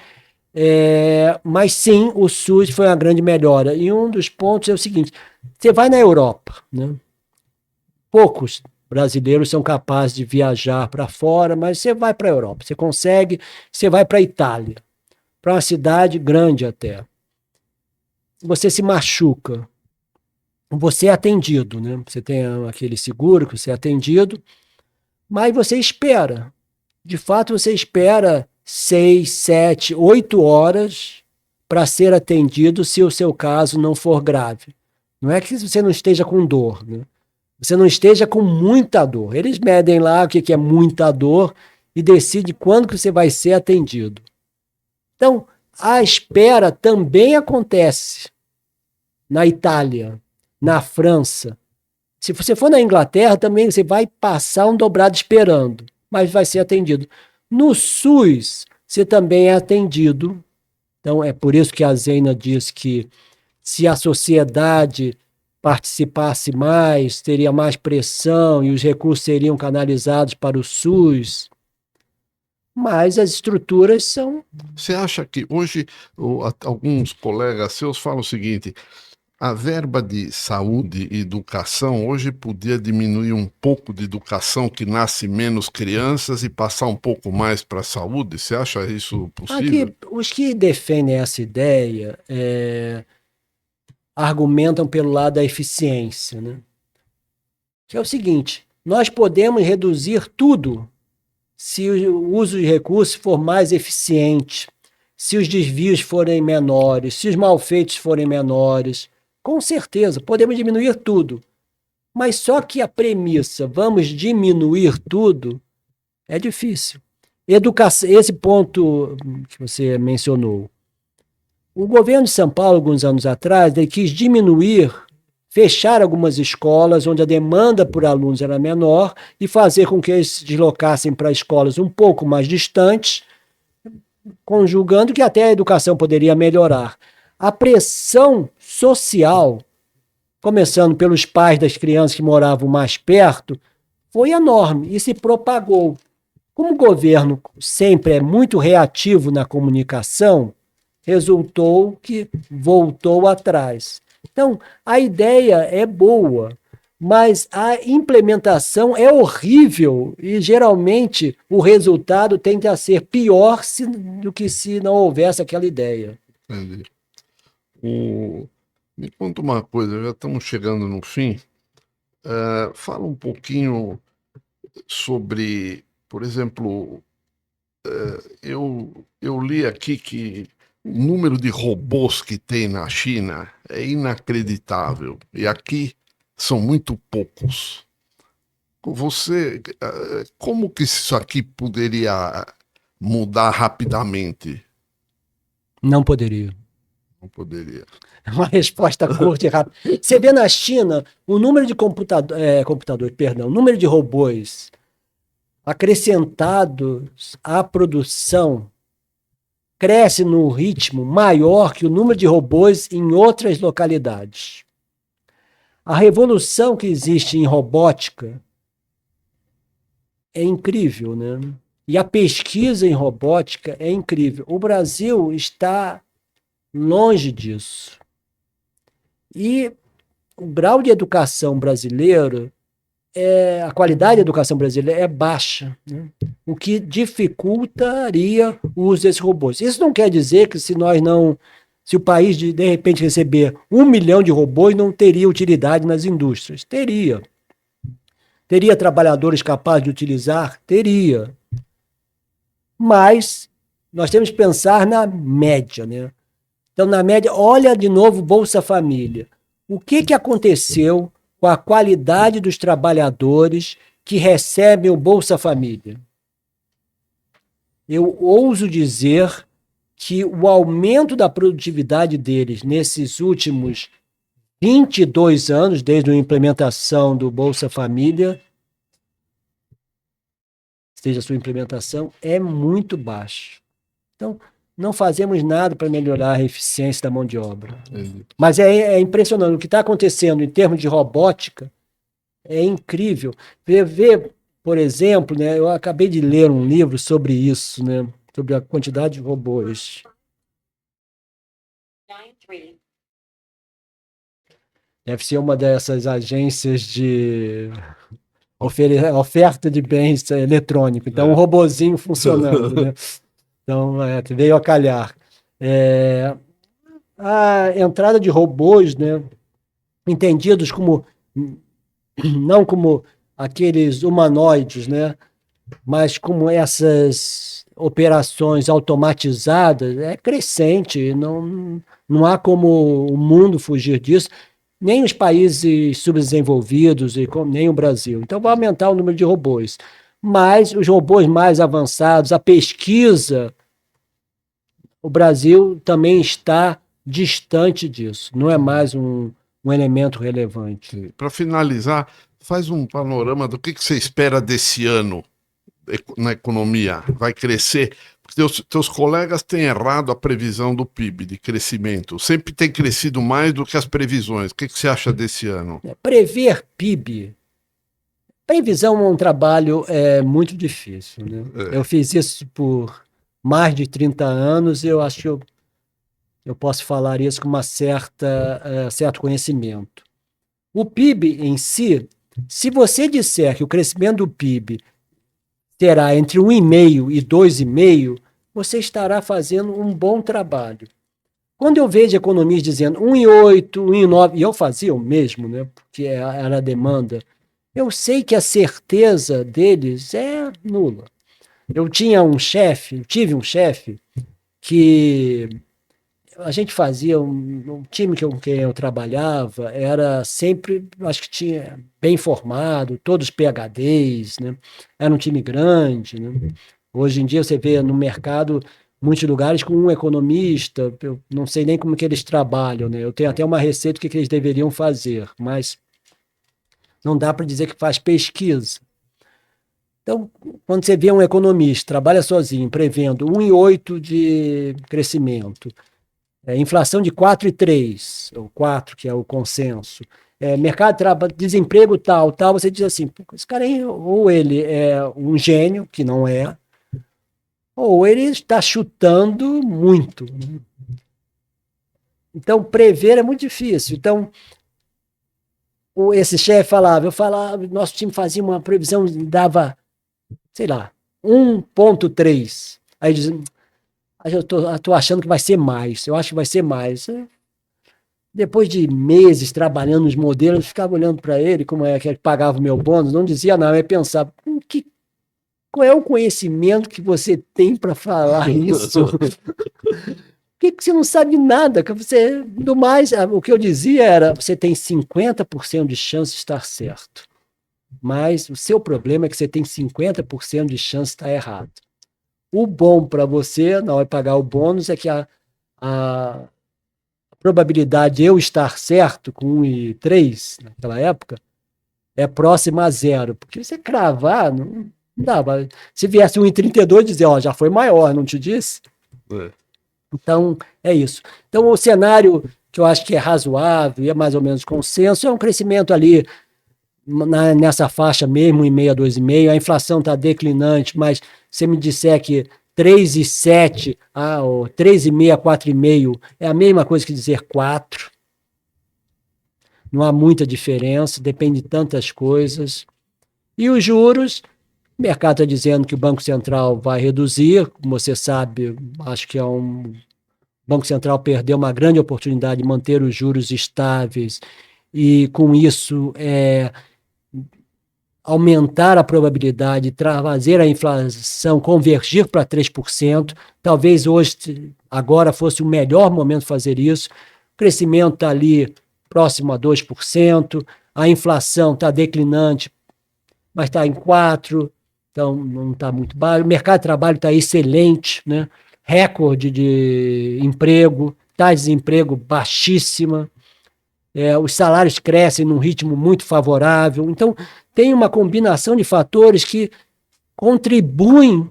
Mas sim, o SUS foi uma grande melhora. E um dos pontos é o seguinte: você vai na Europa, né? Poucos brasileiros são capazes de viajar para fora, mas você vai para a Europa, você consegue, você vai para a Itália, para uma cidade grande até. Você se machuca, você é atendido, né? Você tem aquele seguro que você é atendido, mas você espera. De fato, você espera 6, 7, 8 horas para ser atendido se o seu caso não for grave. Não é que você não esteja com dor, né? Você não esteja com muita dor. Eles medem lá o que é muita dor e decidem quando que você vai ser atendido. Então, a espera também acontece na Itália, na França. Se você for na Inglaterra, também você vai passar um dobrado esperando, mas vai ser atendido. No SUS, você também é atendido. Então, é por isso que a Zeina diz que se a sociedade participasse mais, teria mais pressão e os recursos seriam canalizados para o SUS. mas as estruturas são... Você acha que hoje alguns colegas seus falam o seguinte: a verba de saúde e educação hoje podia diminuir um pouco de educação, que nasce menos crianças, e passar um pouco mais para a saúde? Você acha isso possível? Aqui, os que defendem essa ideia argumentam pelo lado da eficiência, né? Que é o seguinte: nós podemos reduzir tudo se o uso de recursos for mais eficiente, se os desvios forem menores, se os malfeitos forem menores. Com certeza, podemos diminuir tudo. Mas só que a premissa, vamos diminuir tudo, é difícil. Educação, esse ponto que você mencionou. O governo de São Paulo, alguns anos atrás, ele quis diminuir, fechar algumas escolas onde a demanda por alunos era menor e fazer com que eles se deslocassem para escolas um pouco mais distantes, conjugando que até a educação poderia melhorar. A pressão social, começando pelos pais das crianças que moravam mais perto, foi enorme e se propagou. Como o governo sempre é muito reativo na comunicação, resultou que voltou atrás. Então, a ideia é boa, mas a implementação é horrível e geralmente o resultado tende a ser pior do que se não houvesse aquela ideia. Entendi. Me conta uma coisa, já estamos chegando no fim. Fala um pouquinho sobre, por exemplo, eu li aqui que o número de robôs que tem na China é inacreditável, e aqui são muito poucos. Como que isso aqui poderia mudar rapidamente? Não poderia. Não poderia. Uma resposta curta e rápida. Você vê na China o número de o número de robôs acrescentados à produção cresce num ritmo maior que o número de robôs em outras localidades. A revolução que existe em robótica é incrível, né? E a pesquisa em robótica é incrível. O Brasil está longe disso. E o grau de educação brasileiro, a qualidade da educação brasileira é baixa, né? O que dificultaria o uso desses robôs. Isso não quer dizer que se o país de repente receber 1 milhão de robôs, não teria utilidade nas indústrias. Teria. Teria trabalhadores capazes de utilizar? Teria. Mas nós temos que pensar na média, né? Então, na média, olha de novo Bolsa Família. O que aconteceu com a qualidade dos trabalhadores que recebem o Bolsa Família? Eu ouso dizer que o aumento da produtividade deles nesses últimos 22 anos, desde a implementação do Bolsa Família, seja a sua implementação, é muito baixo. Então, não fazemos nada para melhorar a eficiência da mão de obra. Mas é impressionante. O que está acontecendo em termos de robótica é incrível. Ver, por exemplo, né, eu acabei de ler um livro sobre isso, né, sobre a quantidade de robôs. Deve ser uma dessas agências de oferta de bens eletrônicos. Então, um robozinho funcionando, né? Então, veio a calhar. A entrada de robôs, né, entendidos como, não como aqueles humanoides, né, mas como essas operações automatizadas, é crescente. Não há como o mundo fugir disso, nem os países subdesenvolvidos, nem o Brasil. Então, vai aumentar o número de robôs. Mas os robôs mais avançados, a pesquisa, o Brasil também está distante disso. Não é mais um elemento relevante. Para finalizar, faz um panorama do que você espera desse ano na economia. Vai crescer? Porque teus colegas têm errado a previsão do PIB, de crescimento. Sempre tem crescido mais do que as previsões. O que você acha desse ano? Prever PIB Previsão é um trabalho muito difícil, né? Eu fiz isso por mais de 30 anos e eu acho que eu posso falar isso com certo conhecimento. O PIB em si, se você disser que o crescimento do PIB terá entre 1,5 e 2,5, você estará fazendo um bom trabalho. Quando eu vejo economistas dizendo 1,8, 1,9, e eu fazia o mesmo, né, porque era a demanda, eu sei que a certeza deles é nula. Eu tive um chefe que a gente fazia, um time com quem eu trabalhava, era sempre, acho que tinha bem formado, todos PhDs, né? Era um time grande, né? Hoje em dia você vê no mercado muitos lugares com um economista, eu não sei nem como que eles trabalham, né? Eu tenho até uma receita do que eles deveriam fazer, mas não dá para dizer que faz pesquisa. Então, quando você vê um economista, trabalha sozinho, prevendo 1,8 de crescimento, inflação de 4,3, ou 4, que é o consenso, mercado de trabalho, desemprego tal, você diz assim, esse cara aí, ou ele é um gênio, que não é, ou ele está chutando muito. Né? Então, prever é muito difícil. Então, esse chefe falava, nosso time fazia uma previsão, dava, sei lá, 1,3. Aí diz, eu tô achando que vai ser mais, eu acho que vai ser mais. Depois de meses trabalhando nos modelos, eu ficava olhando para ele, como é que ele pagava o meu bônus, não dizia nada, mas pensava, qual é o conhecimento que você tem para falar isso? Por que você não sabe nada? Que você, do mais, o que eu dizia era, você tem 50% de chance de estar certo, mas o seu problema é que você tem 50% de chance de estar errado. O bom para você, na hora de pagar o bônus, é que a probabilidade de eu estar certo com 1,3 naquela época é próxima a zero. Porque você cravar, não dá. Se viesse 1,32, dizer, ó, já foi maior, não te disse? Então, é isso. Então, o cenário que eu acho que é razoável e é mais ou menos consenso é um crescimento ali nessa faixa mesmo, 1,5 a 2,5. A inflação está declinante, mas se me disser que 3,7 ou 3,5 a 4,5 é a mesma coisa que dizer 4. Não há muita diferença, depende de tantas coisas. E os juros, o mercado está dizendo que o Banco Central vai reduzir, como você sabe, acho que o Banco Central perdeu uma grande oportunidade de manter os juros estáveis e, com isso, aumentar a probabilidade de fazer a inflação convergir para 3%. Talvez hoje, agora, fosse o melhor momento de fazer isso. O crescimento está ali próximo a 2%, a inflação está declinante, mas está em 4%, então não está muito baixo. O mercado de trabalho está excelente, né? Recorde de emprego, taxa de desemprego baixíssima. Os salários crescem num ritmo muito favorável. Então, tem uma combinação de fatores que contribuem,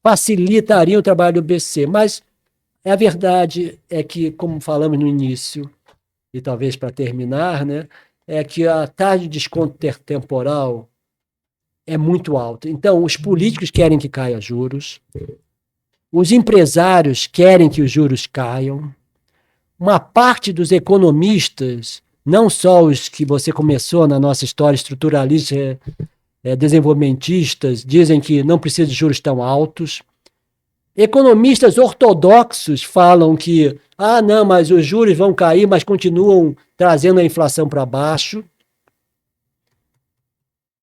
facilitariam o trabalho do BC. Mas a verdade é que, como falamos no início, e talvez para terminar, né, é que a taxa de desconto temporal é muito alta. Então, os políticos querem que caia juros, os empresários querem que os juros caiam, uma parte dos economistas, não só os que você começou na nossa história, estruturalistas, desenvolvimentistas, dizem que não precisa de juros tão altos. Economistas ortodoxos falam que, não, mas os juros vão cair, mas continuam trazendo a inflação para baixo.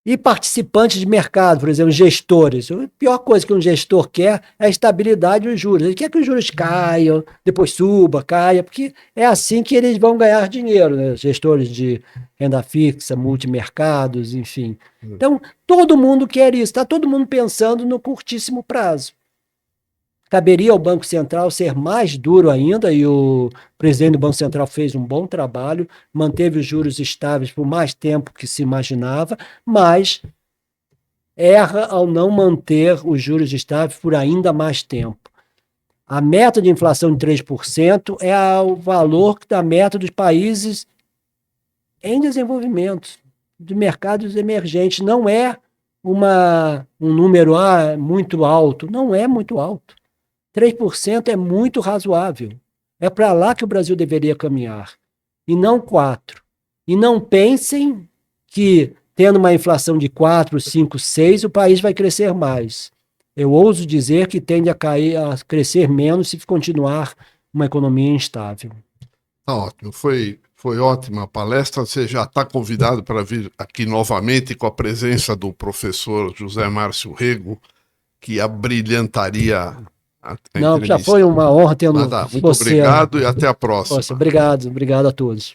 E participantes de mercado, por exemplo, gestores. A pior coisa que um gestor quer é a estabilidade dos juros. Ele quer que os juros caiam, depois suba, caia, porque é assim que eles vão ganhar dinheiro, né? Gestores de renda fixa, multimercados, enfim. Então, todo mundo quer isso, está todo mundo pensando no curtíssimo prazo. Caberia ao Banco Central ser mais duro ainda, e o presidente do Banco Central fez um bom trabalho, manteve os juros estáveis por mais tempo que se imaginava, mas erra ao não manter os juros estáveis por ainda mais tempo. A meta de inflação de 3% é o valor da meta dos países em desenvolvimento. de mercados emergentes. Não é um número muito alto. Não é muito alto. 3% é muito razoável. É para lá que o Brasil deveria caminhar, e não 4%. E não pensem que, tendo uma inflação de 4, 5, 6, o país vai crescer mais. Eu ouso dizer que tende a crescer menos se continuar uma economia instável. Tá ótimo, foi ótima a palestra. Você já está convidado para vir aqui novamente com a presença do professor José Márcio Rego, que abrilhantaria a Não, já entrevista. foi uma honra tendo Muito você. obrigado e até a próxima. Obrigado a todos.